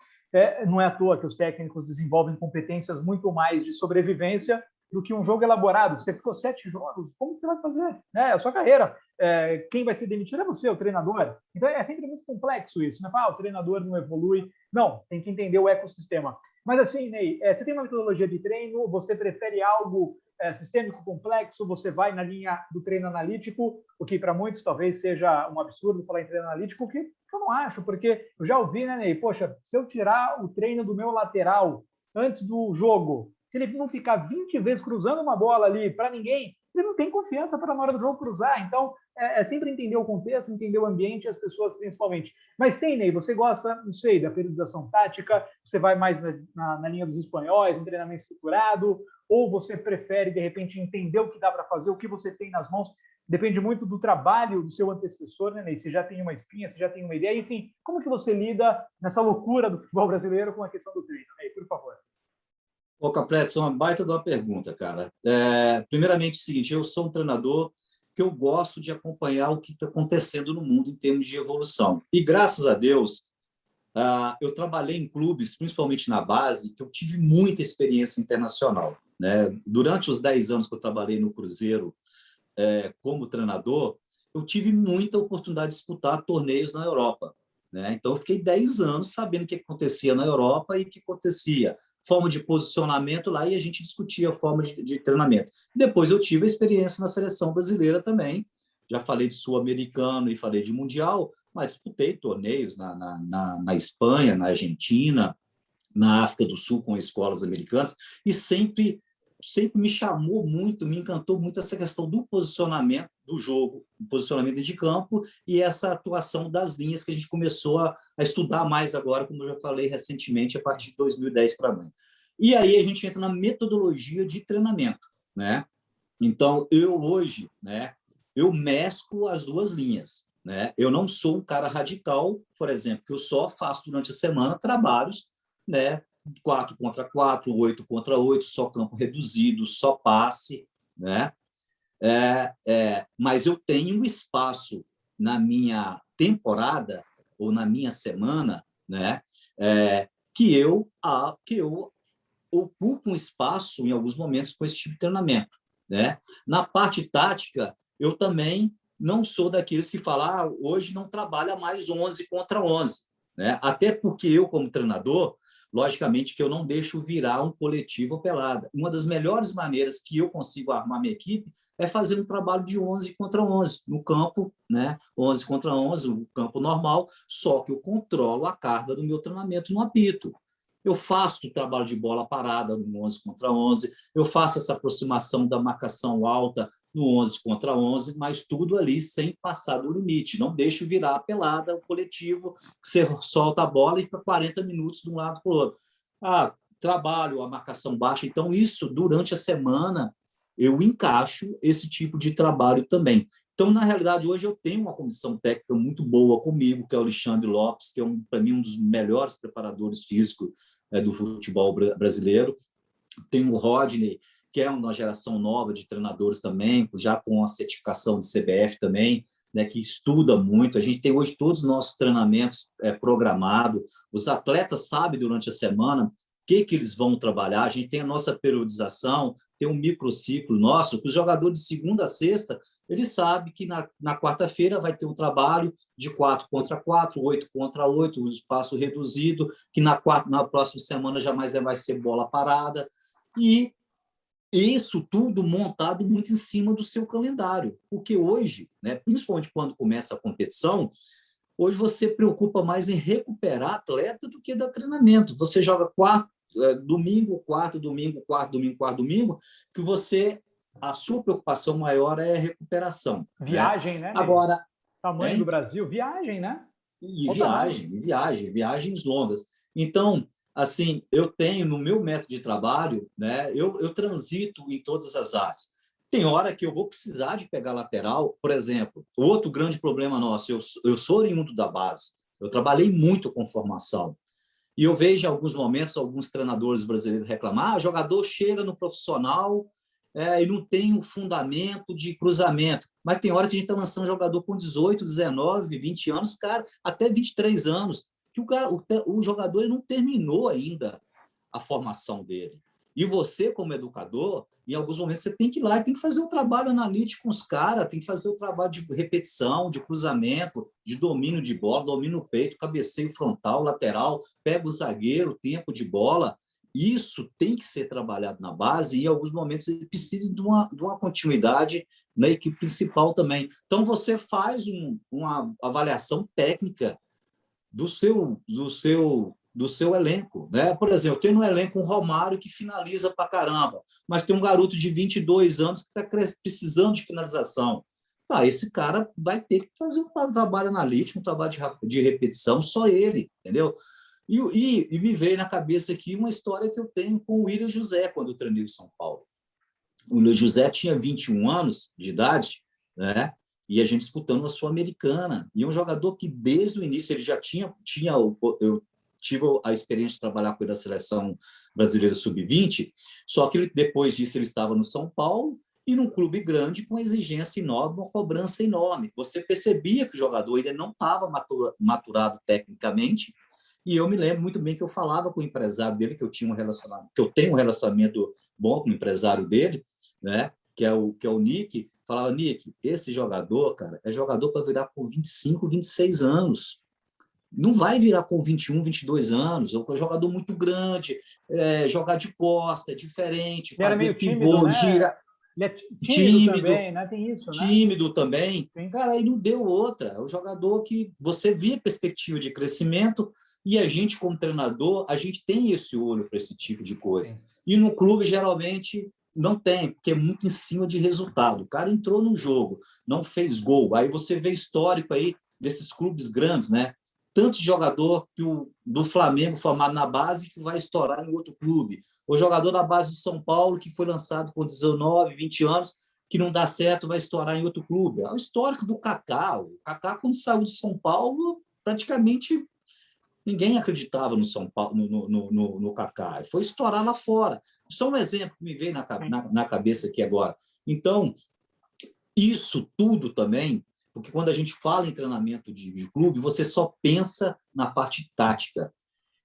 Não é à toa que os técnicos desenvolvem competências muito mais de sobrevivência do que um jogo elaborado. Você ficou 7 jogos, como você vai fazer? É a sua carreira. Quem vai ser demitido é você, o treinador. Então, é sempre muito complexo isso, né? O treinador não evolui. Não, tem que entender o ecossistema. Mas assim, Ney, você tem uma metodologia de treino, você prefere algo sistêmico complexo, você vai na linha do treino analítico, o que para muitos talvez seja um absurdo falar em treino analítico, o que eu não acho, porque eu já ouvi, né, Ney? Poxa, se eu tirar o treino do meu lateral antes do jogo, se ele não ficar 20 vezes cruzando uma bola ali para ninguém, ele não tem confiança para na hora do jogo cruzar. Então, é sempre entender o contexto, entender o ambiente e as pessoas principalmente. Mas tem, Ney, você gosta, não sei, da periodização tática, você vai mais na linha dos espanhóis, um treinamento estruturado, ou você prefere, de repente, entender o que dá para fazer, o que você tem nas mãos? Depende muito do trabalho do seu antecessor, né, Ney? Você já tem uma espinha, você já tem uma ideia, enfim, como que você lida nessa loucura do futebol brasileiro com a questão do treino, Ney? Por favor. Ô, Capleto, é uma baita de uma pergunta, cara. Primeiramente, é o seguinte, eu sou um treinador que eu gosto de acompanhar o que está acontecendo no mundo em termos de evolução. E, graças a Deus, eu trabalhei em clubes, principalmente na base, que eu tive muita experiência internacional, né? Durante os 10 anos que eu trabalhei no Cruzeiro como treinador, eu tive muita oportunidade de disputar torneios na Europa, né? Então, eu fiquei 10 anos sabendo o que acontecia na Europa e o que acontecia forma de posicionamento lá, e a gente discutia a forma de treinamento. Depois eu tive a experiência na seleção brasileira também, já falei de sul-americano e falei de mundial, mas disputei torneios na Espanha, na Argentina, na África do Sul com escolas americanas, e sempre me chamou muito, me encantou muito essa questão do posicionamento do jogo, o posicionamento de campo e essa atuação das linhas que a gente começou a estudar mais agora, como eu já falei recentemente, a partir de 2010 para mim. E aí a gente entra na metodologia de treinamento, né? Então, eu hoje, né, eu mesclo as duas linhas, né? Eu não sou um cara radical, por exemplo, que eu só faço durante a semana trabalhos, né, 4 contra 4, 8 contra 8, só campo reduzido, só passe, né? Mas eu tenho um espaço na minha temporada ou na minha semana, né? Que eu ocupo um espaço em alguns momentos com esse tipo de treinamento, né? Na parte tática, eu também não sou daqueles que falam hoje não trabalha mais 11 contra 11, né? Até porque eu, como treinador, logicamente que eu não deixo virar um coletivo ou pelada. Uma das melhores maneiras que eu consigo armar minha equipe é fazer um trabalho de 11 contra 11 no campo, né? 11 contra 11, o campo normal, só que eu controlo a carga do meu treinamento no apito. Eu faço o trabalho de bola parada no 11 contra 11, eu faço essa aproximação da marcação alta no 11 contra 11, mas tudo ali sem passar do limite. Não deixo virar a pelada, o coletivo, que você solta a bola e fica 40 minutos de um lado para o outro. Trabalho a marcação baixa. Então, isso, durante a semana, eu encaixo esse tipo de trabalho também. Então, na realidade, hoje eu tenho uma comissão técnica muito boa comigo, que é o Alexandre Lopes, que é, para mim, um dos melhores preparadores físicos do futebol brasileiro. Tem o Rodney, que é uma geração nova de treinadores também, já com a certificação de CBF também, né, que estuda muito. A gente tem hoje todos os nossos treinamentos programados. Os atletas sabem durante a semana o que eles vão trabalhar. A gente tem a nossa periodização, tem um microciclo nosso, que os jogadores de segunda a sexta, ele sabe que na quarta-feira vai ter um trabalho de 4 contra 4, 8 contra 8, um espaço reduzido, que na próxima semana já mais vai ser bola parada. E isso tudo montado muito em cima do seu calendário. Porque hoje, né, principalmente quando começa a competição, hoje você preocupa mais em recuperar atleta do que dar treinamento. Você joga domingo, quarto, domingo, quarto, domingo, quarto, domingo, que a sua preocupação maior é a recuperação. Viagem, né? Agora, tamanho do Brasil, viagem, né? E viagens longas. Então, assim, eu tenho no meu método de trabalho, né, eu transito em todas as áreas. Tem hora que eu vou precisar de pegar lateral, por exemplo. Outro grande problema nosso, eu sou oriundo da base, eu trabalhei muito com formação. E eu vejo em alguns momentos alguns treinadores brasileiros reclamar: jogador chega no profissional e não tem um fundamento de cruzamento. Mas tem hora que a gente está lançando jogador com 18, 19, 20 anos, cara, até 23 anos, que o jogador ele não terminou ainda a formação dele. E você, como educador, em alguns momentos você tem que ir lá e tem que fazer um trabalho analítico com os caras, tem que fazer o trabalho de repetição, de cruzamento, de domínio de bola, domínio no peito, cabeceio frontal, lateral, pega o zagueiro, tempo de bola. Isso tem que ser trabalhado na base e, em alguns momentos, ele precisa de uma continuidade na equipe principal também. Então, você faz uma avaliação técnica do seu do seu elenco, né? Por exemplo, tem no elenco um Romário que finaliza para caramba, mas tem um garoto de 22 anos que está precisando de finalização. Tá, esse cara vai ter que fazer um trabalho analítico, um trabalho de repetição, só ele, entendeu? E me veio na cabeça aqui uma história que eu tenho com o William José, quando eu treinei em São Paulo. O William José tinha 21 anos de idade, né? E a gente disputando a Sul-Americana. E um jogador que, desde o início, ele já eu tive a experiência de trabalhar com ele na seleção brasileira sub-20, só que depois disso ele estava no São Paulo e num clube grande com exigência enorme, uma cobrança enorme. Você percebia que o jogador ainda não estava maturado tecnicamente, e eu me lembro muito bem que eu falava com o empresário dele, que eu tenho um relacionamento bom com o empresário dele, né? Que é o Nick. Falava: Nick, esse jogador, cara, é jogador para virar com 25, 26 anos. Não vai virar com 21, 22 anos. É um jogador muito grande, jogar de costa, é diferente, Ele era meio fazer tímido, pivô, né? gira, Ele é tímido tímido, também, né? Tem isso, né? tímido também. Sim, Cara, aí não deu outra. É um jogador que você via perspectiva de crescimento e a gente, como treinador, a gente tem esse olho para esse tipo de coisa. sim. E no clube, geralmente, não tem, porque é muito em cima de resultado. O cara entrou no jogo, não fez gol. Aí você vê histórico aí desses clubes grandes, né? Tanto jogador do Flamengo formado na base que vai estourar em outro clube. O jogador da base do São Paulo que foi lançado com 19, 20 anos, que não dá certo, vai estourar em outro clube. É o histórico do Kaká. O Kaká, quando saiu de São Paulo, praticamente ninguém acreditava no São Paulo, no Kaká. Foi estourar lá fora. Só um exemplo que me veio na cabeça aqui agora. Então, isso tudo também, porque quando a gente fala em treinamento de clube, você só pensa na parte tática.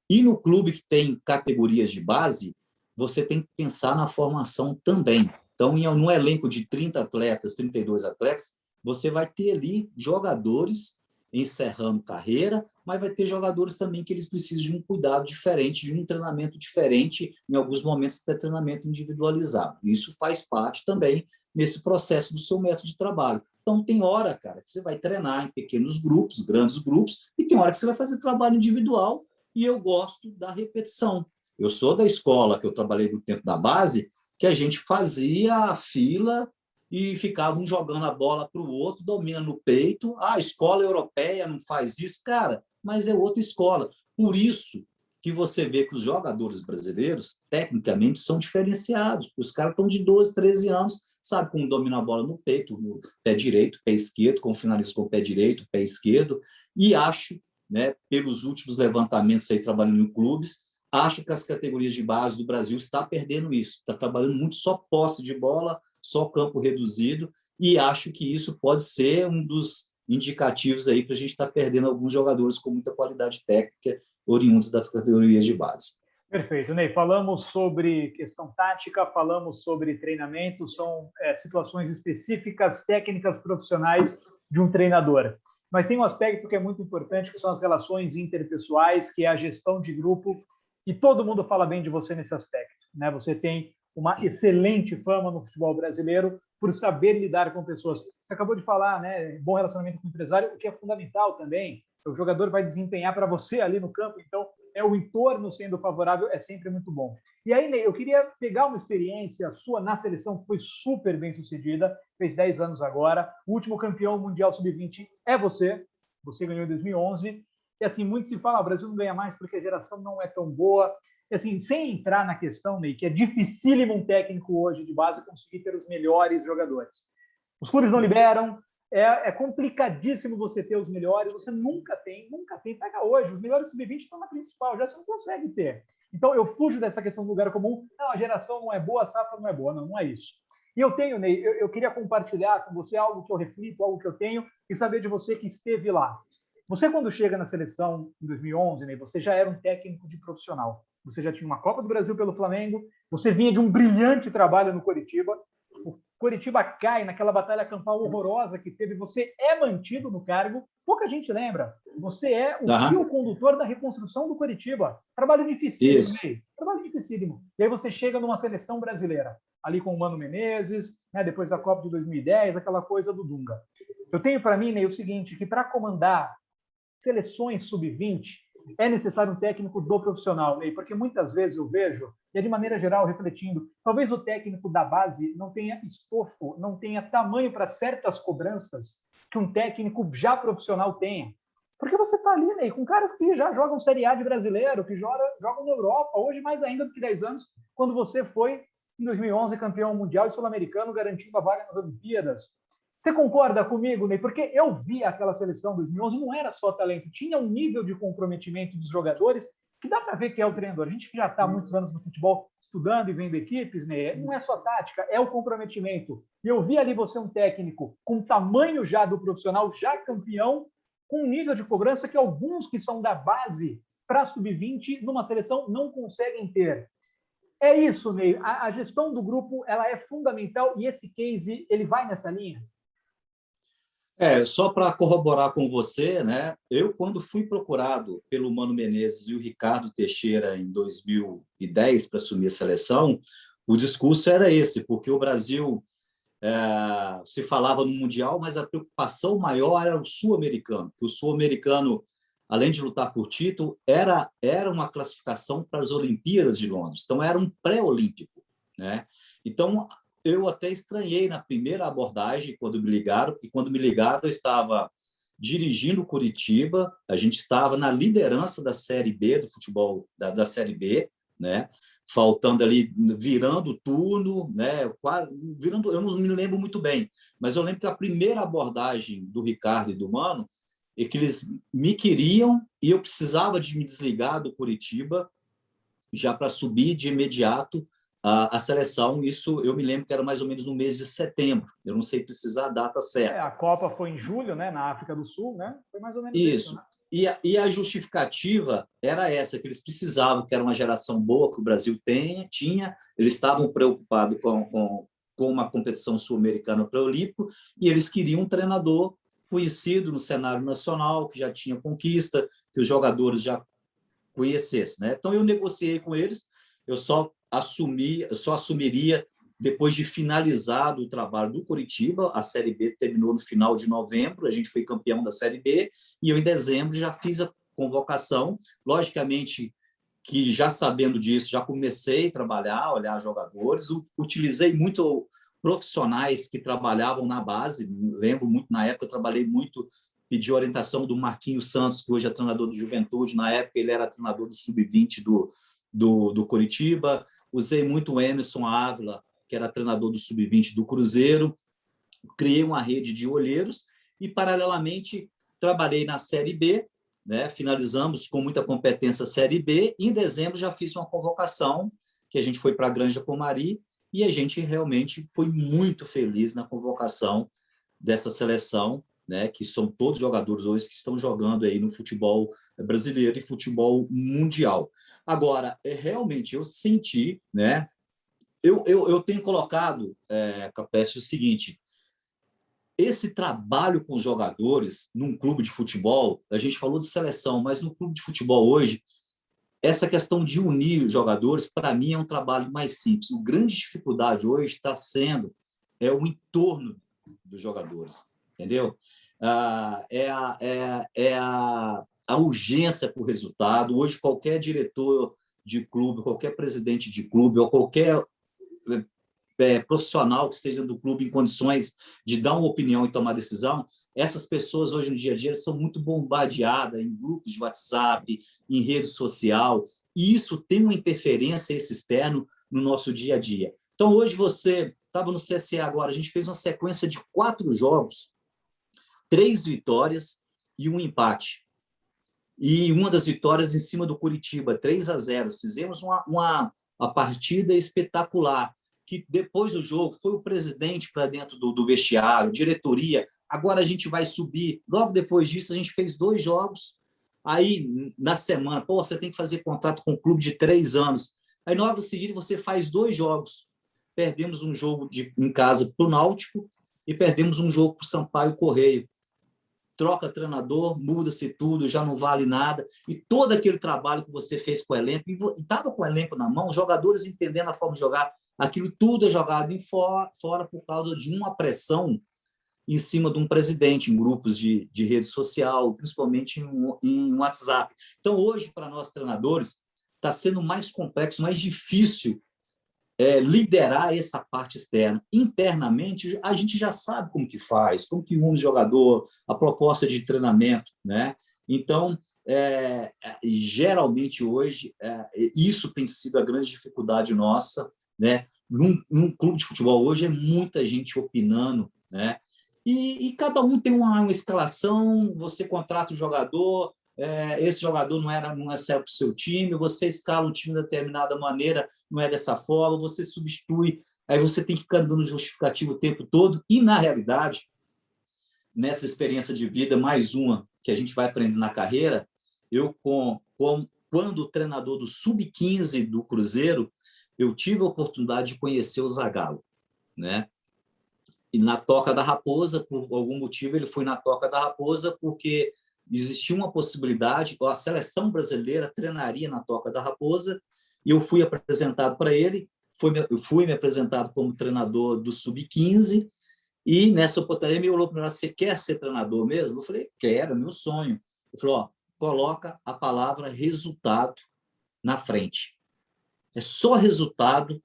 E no clube que tem categorias de base, você tem que pensar na formação também. Então, num elenco de 30 atletas, 32 atletas, você vai ter ali jogadores encerrando carreira, mas vai ter jogadores também que eles precisam de um cuidado diferente, de um treinamento diferente, em alguns momentos até treinamento individualizado. Isso faz parte também nesse processo do seu método de trabalho. Então, tem hora, cara, que você vai treinar em pequenos grupos, grandes grupos, e tem hora que você vai fazer trabalho individual, e eu gosto da repetição. Eu sou da escola, que eu trabalhei no tempo da base, que a gente fazia a fila e ficavam jogando a bola para o outro, domina no peito. Ah, a escola europeia não faz isso, cara, mas é outra escola. Por isso que você vê que os jogadores brasileiros, tecnicamente, são diferenciados. Os caras estão de 12, 13 anos, sabe como dominar a bola no peito, no pé direito, pé esquerdo, como finaliza com o pé direito, pé esquerdo, e acho, né, pelos últimos levantamentos aí trabalhando em clubes, acho que as categorias de base do Brasil está perdendo isso, está trabalhando muito só posse de bola, só campo reduzido, e acho que isso pode ser um dos indicativos aí para a gente estar perdendo alguns jogadores com muita qualidade técnica oriundos das categorias de base. Perfeito, Ney. Falamos sobre questão tática, falamos sobre treinamento, são situações específicas, técnicas profissionais de um treinador. Mas tem um aspecto que é muito importante, que são as relações interpessoais, que é a gestão de grupo, e todo mundo fala bem de você nesse aspecto, né? Você tem uma excelente fama no futebol brasileiro por saber lidar com pessoas. Você acabou de falar, né? Bom relacionamento com o empresário, o que é fundamental também. O jogador vai desempenhar para você ali no campo, então o entorno sendo favorável é sempre muito bom. E aí, Ney, eu queria pegar uma experiência sua na seleção, que foi super bem sucedida, fez 10 anos agora, o último campeão mundial sub-20 é você ganhou em 2011, e assim, muito se fala, o Brasil não ganha mais porque a geração não é tão boa, e assim, sem entrar na questão, Ney, que é dificílimo um técnico hoje de base conseguir ter os melhores jogadores. Os clubes não liberam, é complicadíssimo você ter os melhores, você nunca tem, pega hoje, os melhores sub-20 estão na principal, já você não consegue ter. Então, eu fujo dessa questão do lugar comum, não, a geração não é boa, a safra não é boa, não é isso. E eu tenho, Ney, eu queria compartilhar com você algo que eu reflito, algo que eu tenho, e saber de você que esteve lá. Você, quando chega na seleção em 2011, Ney, você já era um técnico de profissional. Você já tinha uma Copa do Brasil pelo Flamengo, você vinha de um brilhante trabalho no Coritiba, o Coritiba cai naquela batalha campal horrorosa que teve, você é mantido no cargo, pouca gente lembra. Você é o fio condutor da reconstrução do Coritiba. Trabalho dificílimo, Ney. Trabalho dificílimo. E aí você chega numa seleção brasileira, ali com o Mano Menezes, né, depois da Copa de 2010, aquela coisa do Dunga. Eu tenho para mim, Ney, o seguinte, que para comandar seleções sub-20, é necessário um técnico do profissional, Ney? Porque muitas vezes eu vejo, e é de maneira geral refletindo, talvez o técnico da base não tenha estofo, não tenha tamanho para certas cobranças que um técnico já profissional tenha. Porque você está ali, Ney, com caras que já jogam Série A de brasileiro, que jogam na Europa, hoje mais ainda do que 10 anos, quando você foi, em 2011, campeão mundial e sul-americano, garantindo a vaga nas Olimpíadas. Você concorda comigo, Ney? Porque eu vi aquela seleção 2011, não era só talento, tinha um nível de comprometimento dos jogadores que dá para ver que é o treinador. A gente que já está há muitos anos no futebol, estudando e vendo equipes, Ney, não é só tática, é o comprometimento. E eu vi ali você um técnico com tamanho já do profissional, já campeão, com um nível de cobrança que alguns que são da base para sub-20 numa seleção não conseguem ter. É isso, Ney. A gestão do grupo ela é fundamental e esse case ele vai nessa linha. Só para corroborar com você, né? Eu, quando fui procurado pelo Mano Menezes e o Ricardo Teixeira em 2010 para assumir a seleção, o discurso era esse, porque o Brasil se falava no Mundial, mas a preocupação maior era o sul-americano, que o sul-americano, além de lutar por título, era uma classificação para as Olimpíadas de Londres, então era um pré-olímpico, né? Então, eu até estranhei na primeira abordagem, quando me ligaram, porque quando me ligaram eu estava dirigindo Curitiba, a gente estava na liderança da Série B, do futebol da Série B, né? Faltando ali, virando o turno, né? Virando, eu não me lembro muito bem, mas eu lembro que a primeira abordagem do Ricardo e do Mano é que eles me queriam e eu precisava de me desligar do Curitiba já para subir de imediato a seleção. Isso eu me lembro que era mais ou menos no mês de setembro. Eu não sei precisar a data certa. A Copa foi em julho, né, na África do Sul, né? Foi mais ou menos isso, né? E a justificativa era essa, que eles precisavam, que era uma geração boa que o Brasil tinha, eles estavam preocupados com uma competição sul-americana pré-olímpico e eles queriam um treinador conhecido no cenário nacional, que já tinha conquista, que os jogadores já conhecessem, né? Então, eu negociei com eles, eu só assumiria depois de finalizado o trabalho do Curitiba. A Série B terminou no final de novembro, a gente foi campeão da Série B, e eu, em dezembro, já fiz a convocação. Logicamente que, já sabendo disso, já comecei a trabalhar, olhar jogadores, utilizei muito profissionais que trabalhavam na base. Lembro muito, na época, eu trabalhei muito, pedi orientação do Marquinhos Santos, que hoje é treinador do Juventude. Na época, ele era treinador do Sub-20 do Curitiba. Usei muito o Emerson Ávila, que era treinador do Sub-20 do Cruzeiro. Criei uma rede de olheiros e, paralelamente, trabalhei na Série B, né? Finalizamos com muita competência a Série B, e em dezembro já fiz uma convocação, que a gente foi para a Granja Comari, e a gente realmente foi muito feliz na convocação dessa seleção, né? Que são todos jogadores hoje que estão jogando aí no futebol brasileiro e futebol mundial. Agora, realmente eu senti, né? Eu tenho colocado, Capeste, o seguinte: esse trabalho com os jogadores num clube de futebol, a gente falou de seleção, mas no clube de futebol hoje, essa questão de unir os jogadores, para mim, é um trabalho mais simples. A grande dificuldade hoje está sendo o entorno dos jogadores, entendeu? A urgência por resultado. Hoje, qualquer diretor de clube, qualquer presidente de clube, ou qualquer profissional que esteja do clube em condições de dar uma opinião e tomar decisão, essas pessoas hoje no dia a dia são muito bombardeadas em grupos de WhatsApp, em rede social, e isso tem uma interferência, esse externo, no nosso dia a dia. Então, hoje você estava no CSA agora, a gente fez uma sequência de 4 jogos, 3 vitórias e 1 empate. E uma das vitórias em cima do Curitiba, 3-0. Fizemos uma partida espetacular, que depois do jogo foi o presidente para dentro do vestiário, diretoria. Agora a gente vai subir. Logo depois disso, a gente fez 2 jogos. Aí, na semana, você tem que fazer contrato com um clube de 3 anos. Aí, no ano seguinte, você faz 2 jogos. Perdemos um jogo em casa para o Náutico e perdemos um jogo para o Sampaio Correia. Troca treinador, muda-se tudo, já não vale nada. E todo aquele trabalho que você fez com o elenco, e estava com o elenco na mão, os jogadores entendendo a forma de jogar, aquilo tudo é jogado fora por causa de uma pressão em cima de um presidente, em grupos de rede social, principalmente em WhatsApp. Então, hoje, para nós treinadores, está sendo mais complexo, mais difícil liderar essa parte externa. Internamente, a gente já sabe como que faz, como que um jogador, a proposta de treinamento, né? Então, geralmente hoje, isso tem sido a grande dificuldade nossa, né? Num clube de futebol hoje é muita gente opinando, né? E cada um tem uma escalação, você contrata o jogador, esse jogador não é certo para o seu time, você escala um time de determinada maneira, não é dessa forma, você substitui, aí você tem que ficar dando justificativo o tempo todo, e, na realidade, nessa experiência de vida, mais uma que a gente vai aprender na carreira, quando o treinador do Sub-15 do Cruzeiro, eu tive a oportunidade de conhecer o Zagallo, né? E na Toca da Raposa, por algum motivo, ele foi na Toca da Raposa porque existia uma possibilidade, a seleção brasileira treinaria na Toca da Raposa, e eu fui apresentado para ele, fui me apresentado como treinador do Sub-15, e nessa oportunidade ele me olhou para mim: você quer ser treinador mesmo? Eu falei: quero, é meu sonho. Ele falou: coloca a palavra resultado na frente. É só resultado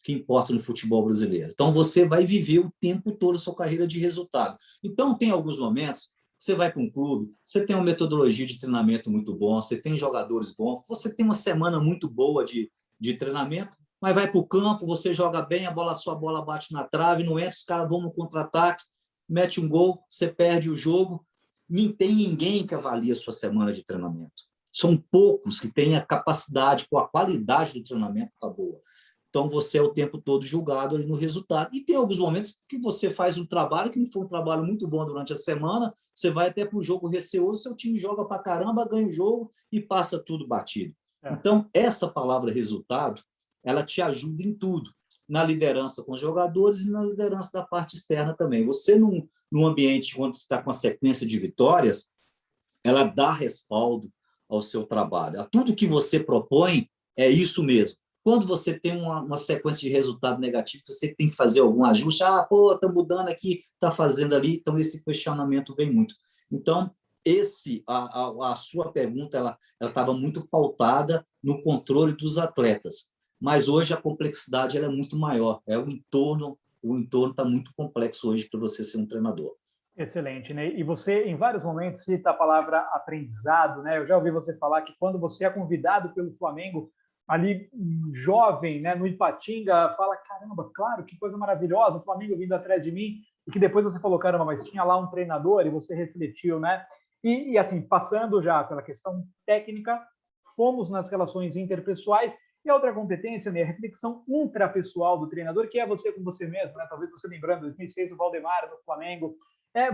que importa no futebol brasileiro. Então, você vai viver o tempo todo a sua carreira de resultado. Então, tem alguns momentos, você vai para um clube, você tem uma metodologia de treinamento muito bom, você tem jogadores bons, você tem uma semana muito boa de treinamento, mas vai para o campo, você joga bem, a sua bola bate na trave, não entra, os caras vão no contra-ataque, mete um gol, você perde o jogo. Não tem ninguém que avalie a sua semana de treinamento. São poucos que têm a capacidade, a qualidade do treinamento está boa. Então, você é o tempo todo julgado ali no resultado. E tem alguns momentos que você faz um trabalho que não foi um trabalho muito bom durante a semana, você vai até para o jogo receoso, seu time joga para caramba, ganha o jogo e passa tudo batido. Então, essa palavra resultado, ela te ajuda em tudo, na liderança com os jogadores e na liderança da parte externa também. Você, num ambiente onde está com a sequência de vitórias, ela dá respaldo ao seu trabalho. A tudo que você propõe é isso mesmo. Quando você tem uma sequência de resultado negativo, você tem que fazer algum ajuste. Está mudando aqui, está fazendo ali. Então, esse questionamento vem muito. Então, a sua pergunta ela estava muito pautada no controle dos atletas. Mas hoje a complexidade ela é muito maior. O entorno está muito complexo hoje para você ser um treinador. Excelente, né? E você, em vários momentos, cita a palavra aprendizado, né? Eu já ouvi você falar que quando você é convidado pelo Flamengo, ali jovem, né, no Ipatinga, fala: caramba, claro, que coisa maravilhosa, o Flamengo vindo atrás de mim, e que depois você falou: caramba, mas tinha lá um treinador, e você refletiu, né? E assim, passando já pela questão técnica, fomos nas relações interpessoais, e a outra competência, né, a reflexão intrapessoal do treinador, que é você com você mesmo, né? Talvez você lembrando, 2006, o Valdemar no Flamengo.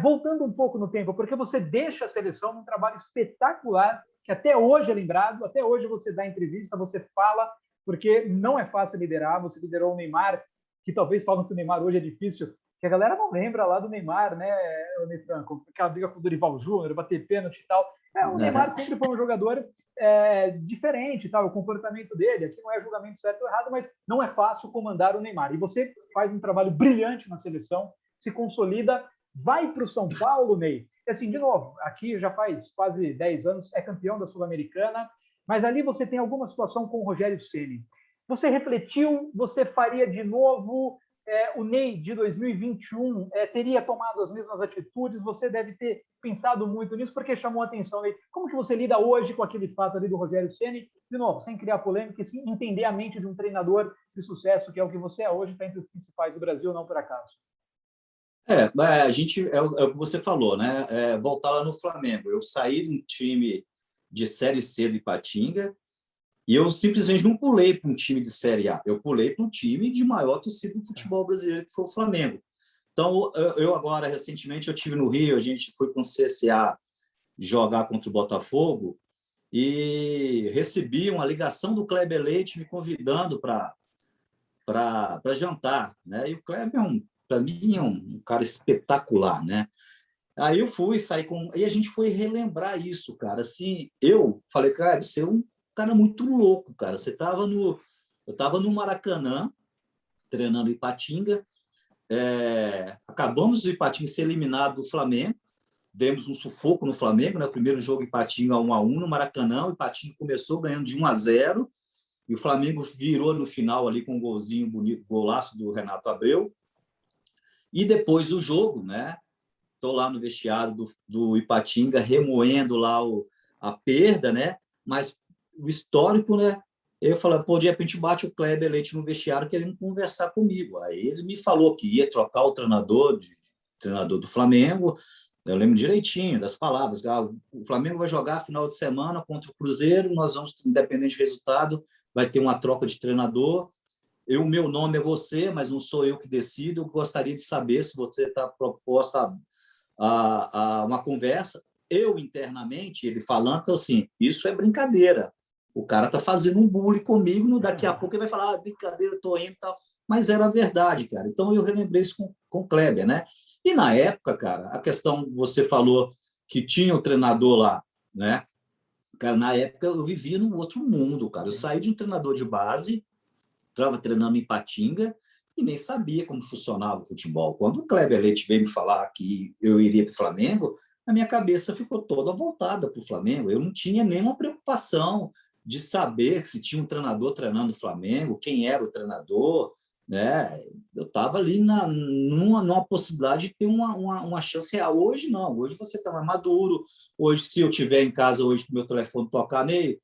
Voltando um pouco no tempo, porque você deixa a seleção num trabalho espetacular, que até hoje é lembrado, até hoje você dá entrevista, você fala, porque não é fácil liderar. Você liderou o Neymar, que talvez falam que o Neymar hoje é difícil, que a galera não lembra lá do Neymar, né, o Ney Franco? Aquela briga com o Dorival Júnior, bater pênalti e tal. O Neymar sempre foi um jogador diferente, tá? O comportamento dele, aqui não é julgamento certo ou errado, mas não é fácil comandar o Neymar. E você faz um trabalho brilhante na seleção, se consolida, vai para o São Paulo, Ney. E assim, de novo, aqui já faz quase 10 anos, é campeão da Sul-Americana, mas ali você tem alguma situação com o Rogério Ceni. Você refletiu, você faria de novo? O Ney de 2021 teria tomado as mesmas atitudes? Você deve ter pensado muito nisso, porque chamou a atenção, Ney. Como que você lida hoje com aquele fato ali do Rogério Ceni? De novo, sem criar polêmica, sem entender a mente de um treinador de sucesso, que é o que você é hoje, está entre os principais do Brasil, não por acaso. A gente é o que você falou, né? Voltar lá no Flamengo. Eu saí de um time de Série C do Ipatinga e eu simplesmente não pulei para um time de Série A. Eu pulei para um time de maior torcida do futebol brasileiro, que foi o Flamengo. Então, eu agora, recentemente, eu estive no Rio, a gente foi com o CSA jogar contra o Botafogo e recebi uma ligação do Kleber Leite me convidando para jantar, né? E o Kleber para mim é um cara espetacular, né? Aí eu fui, saí com... E a gente foi relembrar isso, cara. Assim, eu falei: cara, você é um cara muito louco, cara. Eu estava no Maracanã, treinando em Ipatinga, acabamos de Ipatinga ser eliminado do Flamengo, demos um sufoco no Flamengo, né? O primeiro jogo Ipatinga 1-1 no Maracanã, o Ipatinga começou ganhando de 1-0, e o Flamengo virou no final ali com um golzinho bonito, golaço do Renato Abreu. E depois do jogo, né? Estou lá no vestiário do Ipatinga, remoendo lá a perda, né? Mas o histórico, né? Eu falei, pô, de repente bate o Kleber Leite no vestiário querendo conversar comigo. Aí ele me falou que ia trocar o treinador do Flamengo. Eu lembro direitinho das palavras. O Flamengo vai jogar final de semana contra o Cruzeiro, nós vamos, independente do resultado, vai ter uma troca de treinador. O meu nome é você, mas não sou eu que decido. Eu gostaria de saber se você está proposta a uma conversa. Eu, internamente, ele falando, então, assim, isso é brincadeira. O cara está fazendo um bullying comigo, daqui a pouco ele vai falar, brincadeira, estou indo e tal. Mas era verdade, cara. Então, eu relembrei isso com o Kleber, né? E, na época, cara, a questão, você falou que tinha o treinador lá, né? Cara, na época, eu vivia num outro mundo, cara. Eu saí de um treinador de base, estava treinando em Ipatinga e nem sabia como funcionava o futebol. Quando o Kleber Leite veio me falar que eu iria para o Flamengo, a minha cabeça ficou toda voltada para o Flamengo. Eu não tinha nenhuma preocupação de saber se tinha um treinador treinando o Flamengo, quem era o treinador, né? Eu estava ali numa possibilidade de ter uma chance real. Hoje não, hoje você está mais maduro. Hoje, se eu estiver em casa hoje com o meu telefone tocar nele,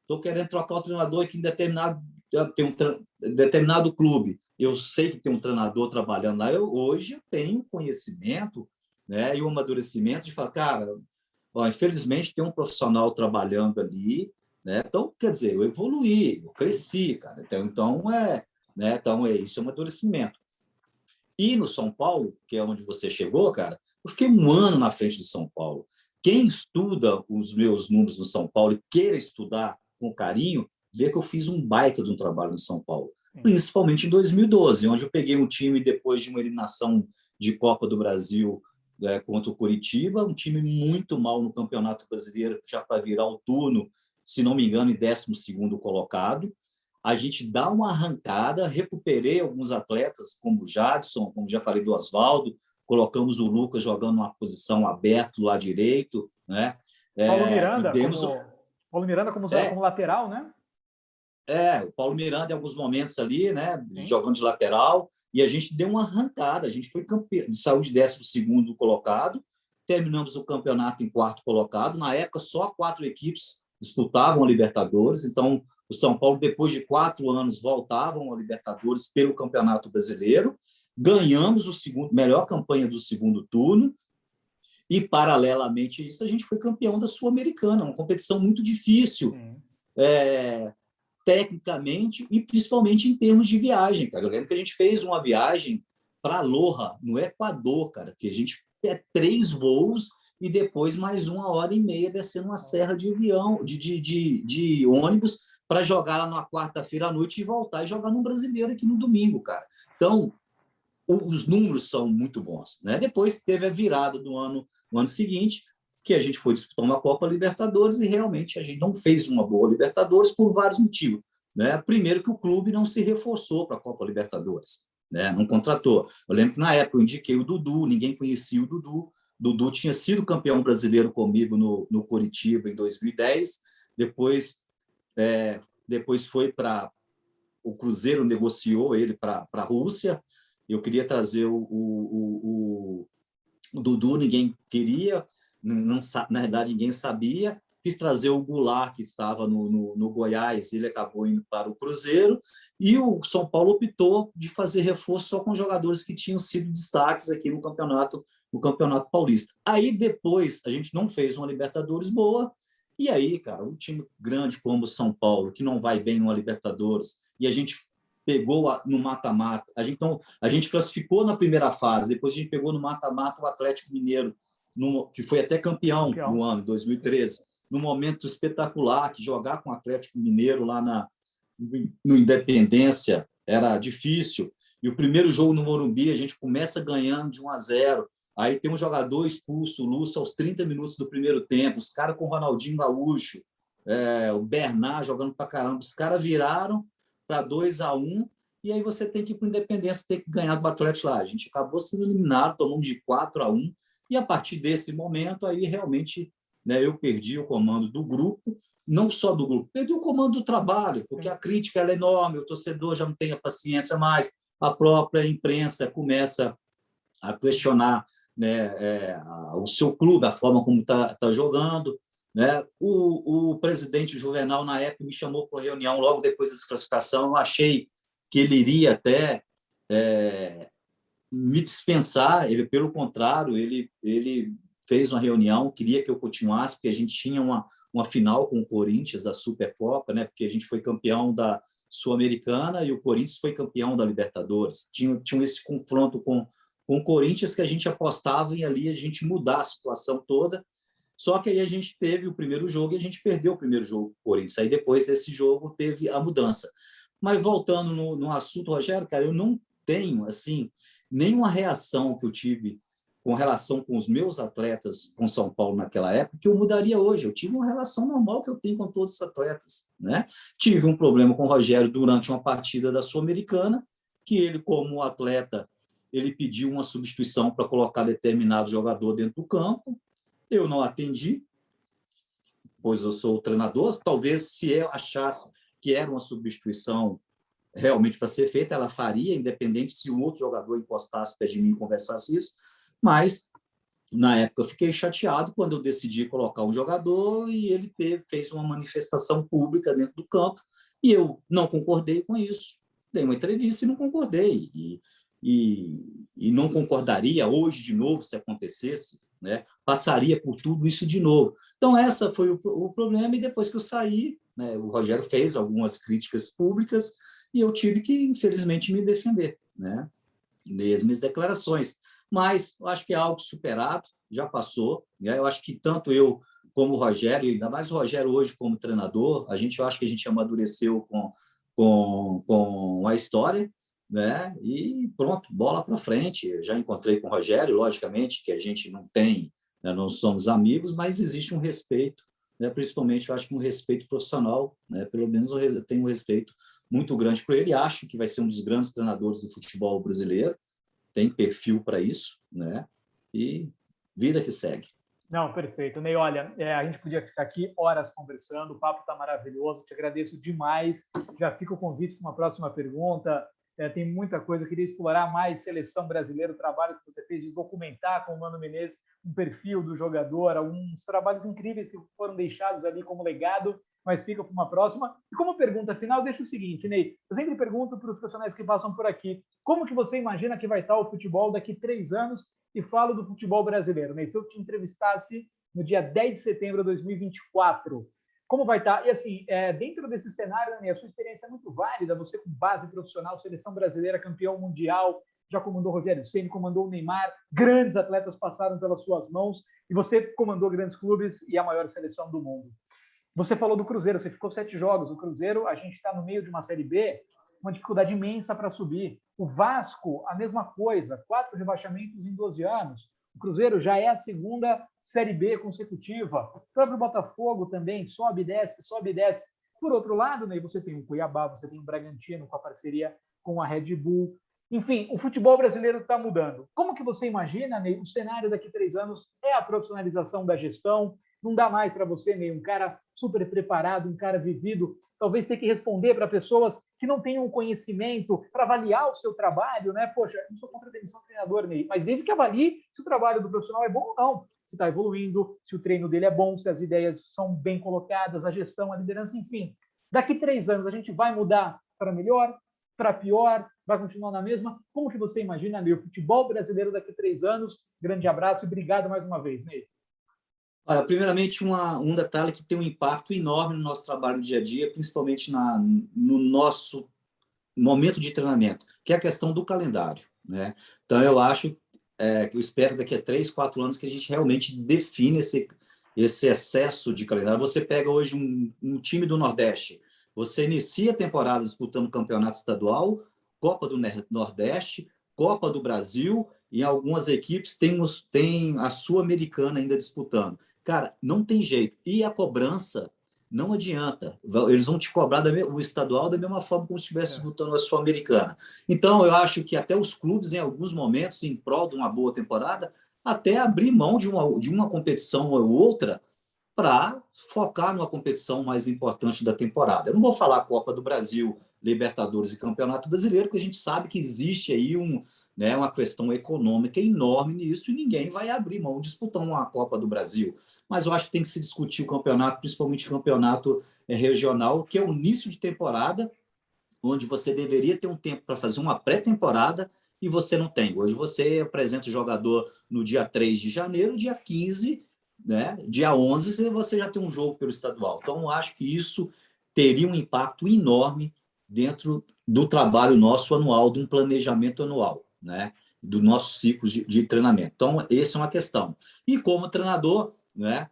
estou querendo trocar o treinador aqui em tem um determinado clube, eu sei que tem um treinador trabalhando lá, hoje eu tenho conhecimento, né, e o amadurecimento de falar, cara, infelizmente tem um profissional trabalhando ali, né, então, quer dizer, eu evoluí, eu cresci, cara, então isso é um amadurecimento. E no São Paulo, que é onde você chegou, cara, eu fiquei um ano na frente do São Paulo. Quem estuda os meus números no São Paulo e queira estudar com carinho, vê que eu fiz um baita de um trabalho no São Paulo, principalmente em 2012, onde eu peguei um time depois de uma eliminação de Copa do Brasil contra o Coritiba, um time muito mal no Campeonato Brasileiro, já para virar o turno, se não me engano, em 12º colocado. A gente dá uma arrancada, recuperei alguns atletas, como o Jadson, como já falei do Oswaldo, colocamos o Lucas jogando uma posição aberta lá direito, né? Paulo Miranda, demos Paulo Miranda como lateral, né? O Paulo Miranda em alguns momentos ali, né, jogando de lateral, e a gente deu uma arrancada, a gente foi campeão, saiu de 12º colocado, terminamos o campeonato em 4º colocado, na época só 4 equipes disputavam a Libertadores, então o São Paulo, depois de 4 anos, voltavam a Libertadores pelo Campeonato Brasileiro, ganhamos melhor campanha do segundo turno, e, paralelamente a isso, a gente foi campeão da Sul-Americana, uma competição muito difícil, tecnicamente e principalmente em termos de viagem, cara. Eu lembro que a gente fez uma viagem para Loja, no Equador, cara, que a gente 3 voos e depois mais 1h30 descendo uma serra de avião, de ônibus, para jogar lá na quarta-feira à noite e voltar e jogar no Brasileiro aqui no domingo, cara. Então, os números são muito bons, né? Depois teve a virada do ano, no ano seguinte, que a gente foi disputar uma Copa Libertadores e realmente a gente não fez uma boa Libertadores por vários motivos, né? Primeiro que o clube não se reforçou para a Copa Libertadores, né? Não contratou. Eu lembro que na época eu indiquei o Dudu, ninguém conhecia o Dudu. Dudu tinha sido campeão brasileiro comigo no Coritiba em 2010, depois foi para o Cruzeiro, negociou ele para a Rússia. Eu queria trazer o Dudu, ninguém queria, não, na verdade ninguém sabia. Quis trazer o Goulart, que estava no Goiás, ele acabou indo para o Cruzeiro, e o São Paulo optou de fazer reforço só com jogadores que tinham sido destaques aqui no Campeonato Paulista. Aí depois a gente não fez uma Libertadores boa, e aí, cara, um time grande como o São Paulo, que não vai bem numa Libertadores, e a gente pegou no mata-mata, a gente classificou na primeira fase, depois a gente pegou no mata-mata o Atlético Mineiro, que foi até campeão no ano 2013, num momento espetacular, que jogar com o Atlético Mineiro lá no Independência era difícil, e o primeiro jogo no Morumbi a gente começa ganhando de 1-0, aí tem um jogador expulso, o Lúcio, aos 30 minutos do primeiro tempo, os caras com o Ronaldinho Gaúcho, o Bernard jogando pra caramba, os caras viraram para 2-1, e aí você tem que ir para o Independência, tem que ganhar do Atlético lá. A gente acabou sendo eliminado, tomamos de 4-1, e a partir desse momento, aí realmente, né, eu perdi o comando do grupo, não só do grupo, perdi o comando do trabalho, porque a crítica ela é enorme, o torcedor já não tem a paciência mais, a própria imprensa começa a questionar, né, o seu clube, a forma como está jogando. Né? O presidente Juvenal, na época, me chamou para uma reunião logo depois dessa classificação. Eu achei que ele iria até me dispensar. Ele, pelo contrário, ele fez uma reunião, queria que eu continuasse, porque a gente tinha uma final com o Corinthians da Supercopa, né? Porque a gente foi campeão da Sul-Americana e o Corinthians foi campeão da Libertadores. Tinha esse confronto com o Corinthians que a gente apostava em ali a gente mudar a situação toda. Só que aí a gente teve o primeiro jogo e a gente perdeu o primeiro jogo com o Corinthians. Aí depois desse jogo teve a mudança. Mas voltando no assunto, Rogério, cara, eu não tenho assim nenhuma reação que eu tive com relação com os meus atletas com São Paulo naquela época que eu mudaria hoje. Eu tive uma relação normal que eu tenho com todos os atletas, né? Tive um problema com o Rogério durante uma partida da Sul-Americana, que ele, como atleta, ele pediu uma substituição para colocar determinado jogador dentro do campo. Eu não atendi, pois eu sou o treinador. Talvez, se eu achasse que era uma substituição realmente para ser feita, ela faria, independente se um outro jogador encostasse perto de mim e conversasse isso. Mas, na época, eu fiquei chateado quando eu decidi colocar um jogador e ele fez uma manifestação pública dentro do campo e eu não concordei com isso. Dei uma entrevista e não concordei. E não concordaria hoje de novo se acontecesse, né? Passaria por tudo isso de novo. Então, essa foi o problema, e depois que eu saí, né, o Rogério fez algumas críticas públicas e eu tive que, infelizmente, me defender, né? Dei as minhas declarações. Mas eu acho que é algo superado, já passou, né? Eu acho que tanto eu como o Rogério, ainda mais o Rogério hoje como treinador, eu acho que a gente amadureceu com a história, né? E pronto, bola para frente. Eu já encontrei com o Rogério, logicamente, que a gente não tem, né, não somos amigos, mas existe um respeito, né? Principalmente, eu acho que um respeito profissional, né? Pelo menos eu tenho um respeito muito grande por ele. Acho que vai ser um dos grandes treinadores do futebol brasileiro, tem perfil para isso, né? E vida que segue. Não, perfeito. Ney, olha, a gente podia ficar aqui horas conversando, o papo está maravilhoso, te agradeço demais. Já fica o convite para uma próxima pergunta. Tem muita coisa, eu queria explorar mais seleção brasileira, o trabalho que você fez de documentar com o Mano Menezes um perfil do jogador, alguns trabalhos incríveis que foram deixados ali como legado, mas fica para uma próxima. E como pergunta final, deixa o seguinte, Ney, eu sempre pergunto para os profissionais que passam por aqui, como que você imagina que vai estar o futebol daqui 3 anos? E falo do futebol brasileiro, Ney. Se eu te entrevistasse no dia 10 de setembro de 2024, como vai estar? E assim, dentro desse cenário, Ney, a sua experiência é muito válida, você com base profissional, seleção brasileira, campeão mundial, já comandou o Rogério Ceni, comandou o Neymar, grandes atletas passaram pelas suas mãos, e você comandou grandes clubes e a maior seleção do mundo. Você falou do Cruzeiro, você ficou 7 jogos. O Cruzeiro, a gente está no meio de uma Série B, uma dificuldade imensa para subir. O Vasco, a mesma coisa, 4 rebaixamentos em 12 anos. O Cruzeiro já é a segunda Série B consecutiva. O próprio Botafogo também sobe e desce, sobe e desce. Por outro lado, Ney, você tem o Cuiabá, você tem o Bragantino com a parceria com a Red Bull. Enfim, o futebol brasileiro está mudando. Como que você imagina, Ney, o cenário daqui a 3 anos é a profissionalização da gestão? Não dá mais para você, Ney, um cara super preparado, um cara vivido, talvez ter que responder para pessoas que não tenham conhecimento para avaliar o seu trabalho, né? Poxa, eu não sou contra a demissão do treinador, Ney, mas desde que avalie se o trabalho do profissional é bom ou não, se está evoluindo, se o treino dele é bom, se as ideias são bem colocadas, a gestão, a liderança, enfim. Daqui 3 anos a gente vai mudar para melhor, para pior, vai continuar na mesma? Como que você imagina, Ney, o futebol brasileiro daqui 3 anos? Grande abraço e obrigado mais uma vez, Ney. Olha, primeiramente, um detalhe que tem um impacto enorme no nosso trabalho no dia a dia, principalmente no nosso momento de treinamento, que é a questão do calendário, né? Então, eu acho que eu espero daqui a 3, 4 anos que a gente realmente define esse excesso de calendário. Você pega hoje um time do Nordeste, você inicia a temporada disputando campeonato estadual, Copa do Nordeste, Copa do Brasil, e algumas equipes têm a Sul-Americana ainda disputando. Cara, não tem jeito. E a cobrança não adianta. Eles vão te cobrar o estadual da mesma forma como se estivesse disputando a Sul-Americana. Então, eu acho que até os clubes, em alguns momentos, em prol de uma boa temporada, até abrir mão de uma competição ou outra para focar numa competição mais importante da temporada. Eu não vou falar Copa do Brasil, Libertadores e Campeonato Brasileiro, porque a gente sabe que existe aí uma questão econômica enorme nisso e ninguém vai abrir mão de disputar uma Copa do Brasil. Mas eu acho que tem que se discutir o campeonato, principalmente o campeonato regional, que é o início de temporada, onde você deveria ter um tempo para fazer uma pré-temporada e você não tem. Hoje você apresenta o jogador no dia 3 de janeiro, dia 15, né? Dia 11 você já tem um jogo pelo estadual. Então, eu acho que isso teria um impacto enorme dentro do trabalho nosso anual, de um planejamento anual, né? Do nosso ciclo de treinamento. Então, essa é uma questão. E como treinador, né?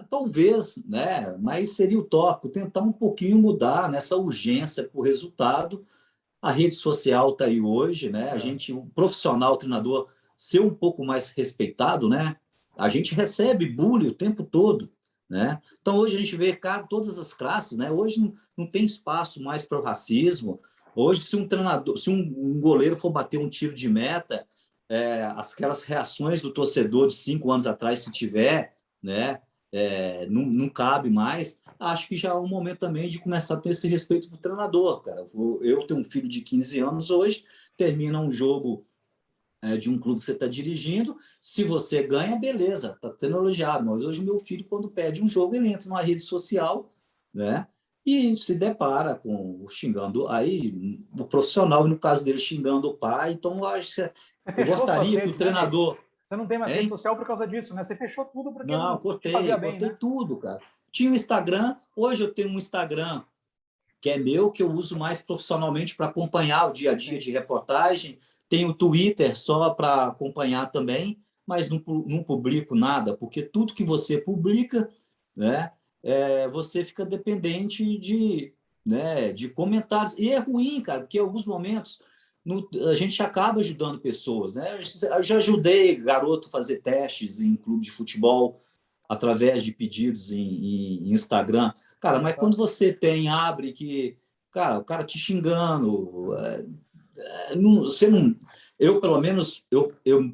Talvez, né? Mas seria utópico tentar um pouquinho mudar nessa urgência por resultado. A rede social está aí hoje, né? O profissional, o treinador, ser um pouco mais respeitado, né? A gente recebe bullying o tempo todo, né? Então hoje a gente vê todas as classes, né? Hoje não tem espaço mais para o racismo. Hoje, se um treinador, se um goleiro for bater um tiro de meta, aquelas reações do torcedor de 5 anos atrás, se tiver, né? Não cabe mais. Acho que já é um momento também de começar a ter esse respeito para o treinador, cara. Eu tenho um filho de 15 anos hoje, termina um jogo de um clube que você está dirigindo, se você ganha, beleza, está sendo elogiado. Mas hoje meu filho, quando perde um jogo, ele entra numa rede social, né? E se depara com xingando aí o profissional, no caso dele, xingando o pai. Então, eu gostaria que o treinador... Você não tem mais rede social por causa disso, né? Você fechou tudo porque não fazia bem, cortei né? tudo, cara. Tinha um Instagram, hoje eu tenho um Instagram que é meu, que eu uso mais profissionalmente para acompanhar o dia a dia de reportagem. Tenho o Twitter só para acompanhar também, mas não publico nada, porque tudo que você publica, né, você fica dependente de comentários. E é ruim, cara, porque em alguns momentos a gente acaba ajudando pessoas, né? Eu já ajudei garoto a fazer testes em clube de futebol através de pedidos em Instagram. Cara, mas quando você abre que, cara, o cara te xingando, você não, eu pelo menos,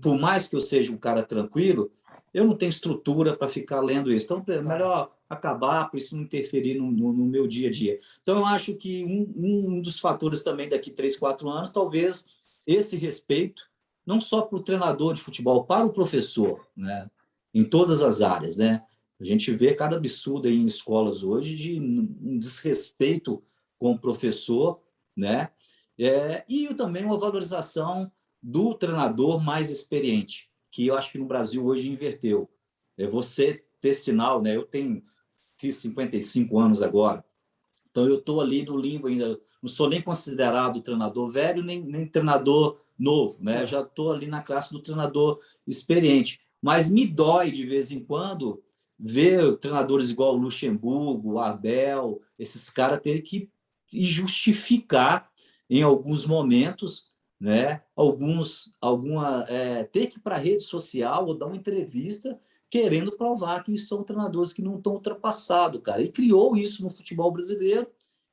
por mais que eu seja um cara tranquilo, eu não tenho estrutura para ficar lendo isso. Então, é melhor acabar, para isso não interferir no meu dia a dia. Então, eu acho que um dos fatores também daqui 3, 4 anos, talvez esse respeito, não só para o treinador de futebol, para o professor, né? Em todas as áreas, né? A gente vê cada absurdo aí em escolas hoje de um desrespeito com o professor, né? E também uma valorização do treinador mais experiente, que eu acho que no Brasil hoje inverteu. Você ter sinal, né? Fiz 55 anos agora, então eu estou ali no limbo ainda, não sou nem considerado treinador velho, nem treinador novo, né? Já estou ali na classe do treinador experiente. Mas me dói de vez em quando ver treinadores igual o Luxemburgo, o Abel, esses caras terem que justificar em alguns momentos, né? Ter que ir para a rede social ou dar uma entrevista querendo provar que são treinadores que não estão ultrapassados, cara. E criou isso no futebol brasileiro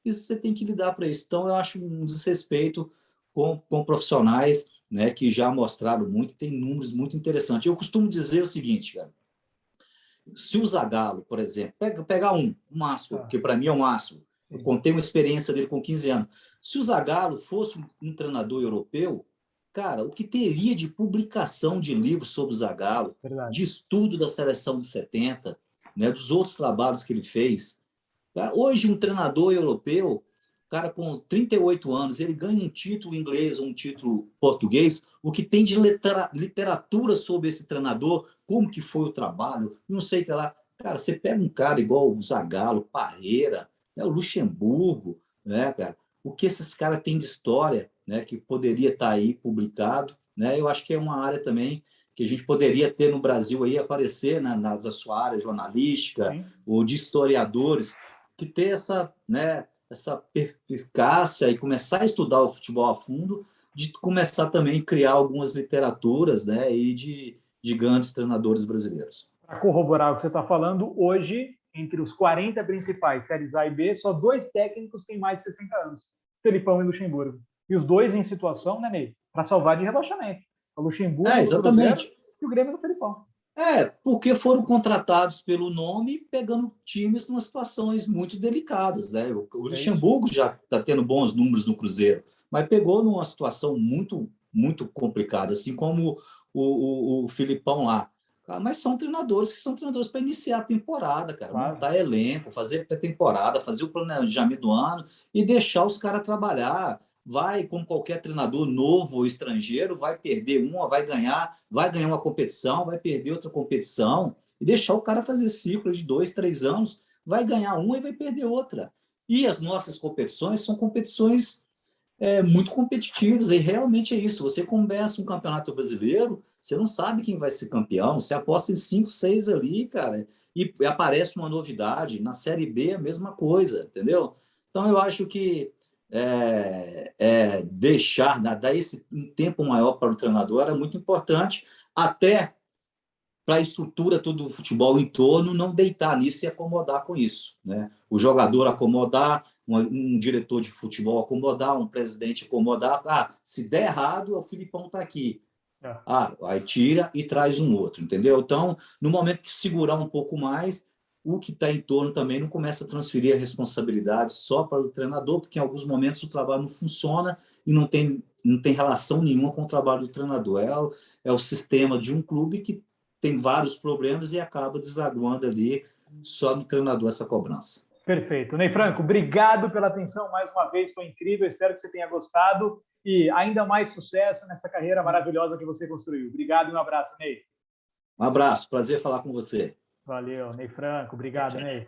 e você tem que lidar para isso. Então, eu acho um desrespeito com profissionais, né, que já mostraram muito, tem números muito interessantes. Eu costumo dizer o seguinte, cara. Se o Zagallo, por exemplo, pegar um Máscara, que para mim é um máximo, eu contei uma experiência dele com 15 anos. Se o Zagallo fosse um treinador europeu, cara, o que teria de publicação de livros sobre o Zagallo, de estudo da seleção de 70, né, dos outros trabalhos que ele fez. Hoje, um treinador europeu, cara com 38 anos, ele ganha um título inglês ou um título português, o que tem de literatura sobre esse treinador, como que foi o trabalho, não sei o que lá. Cara, você pega um cara igual o Zagallo, Parreira, né, o Luxemburgo, né, cara? O que esses caras têm de história, né, que poderia estar aí publicado, né? Eu acho que é uma área também que a gente poderia ter no Brasil aí, aparecer, né, na sua área jornalística, ou de historiadores, que ter essa perspicácia e começar a estudar o futebol a fundo, de começar também a criar algumas literaturas, né, e de grandes treinadores brasileiros. Para corroborar o que você está falando, hoje entre os 40 principais séries A e B, só 2 técnicos têm mais de 60 anos, Felipão e Luxemburgo. E os dois em situação, né, Ney, para salvar de rebaixamento. O Luxemburgo do Cruzeiro Exatamente. e o Grêmio do Felipão. Porque foram contratados pelo nome, pegando times em situações muito delicadas, né? O Luxemburgo já está tendo bons números no Cruzeiro, mas pegou numa situação muito, muito complicada, assim como o Filipão lá. Mas são treinadores que são treinadores para iniciar a temporada, cara, Claro. montar elenco, fazer pré-temporada, fazer o planejamento do ano e deixar os caras trabalhar. Vai, como qualquer treinador novo ou estrangeiro, vai perder uma, vai ganhar uma competição, vai perder outra competição, e deixar o cara fazer ciclo de 2, 3 anos, vai ganhar uma e vai perder outra. E as nossas competições são competições muito competitivas, e realmente é isso. Você começa um campeonato brasileiro, você não sabe quem vai ser campeão, você aposta em 5, 6 ali, cara, e aparece uma novidade. Na Série B, a mesma coisa, entendeu? Então, eu acho que dar esse tempo maior para o treinador é muito importante, até para a estrutura todo do futebol em torno não deitar nisso e acomodar com isso, né? O jogador acomodar, um diretor de futebol acomodar, um presidente acomodar. Se der errado, o Filipão está aqui. Aí tira e traz um outro, entendeu? Então, no momento que segurar um pouco mais, o que está em torno também não começa a transferir a responsabilidade só para o treinador, porque em alguns momentos o trabalho não funciona e não tem relação nenhuma com o trabalho do treinador. É o sistema de um clube que tem vários problemas e acaba desaguando ali só no treinador essa cobrança. Perfeito. Ney Franco, obrigado pela atenção mais uma vez, foi incrível, espero que você tenha gostado e ainda mais sucesso nessa carreira maravilhosa que você construiu. Obrigado e um abraço, Ney. Um abraço, prazer falar com você. Valeu, Ney Franco, obrigado, Ney.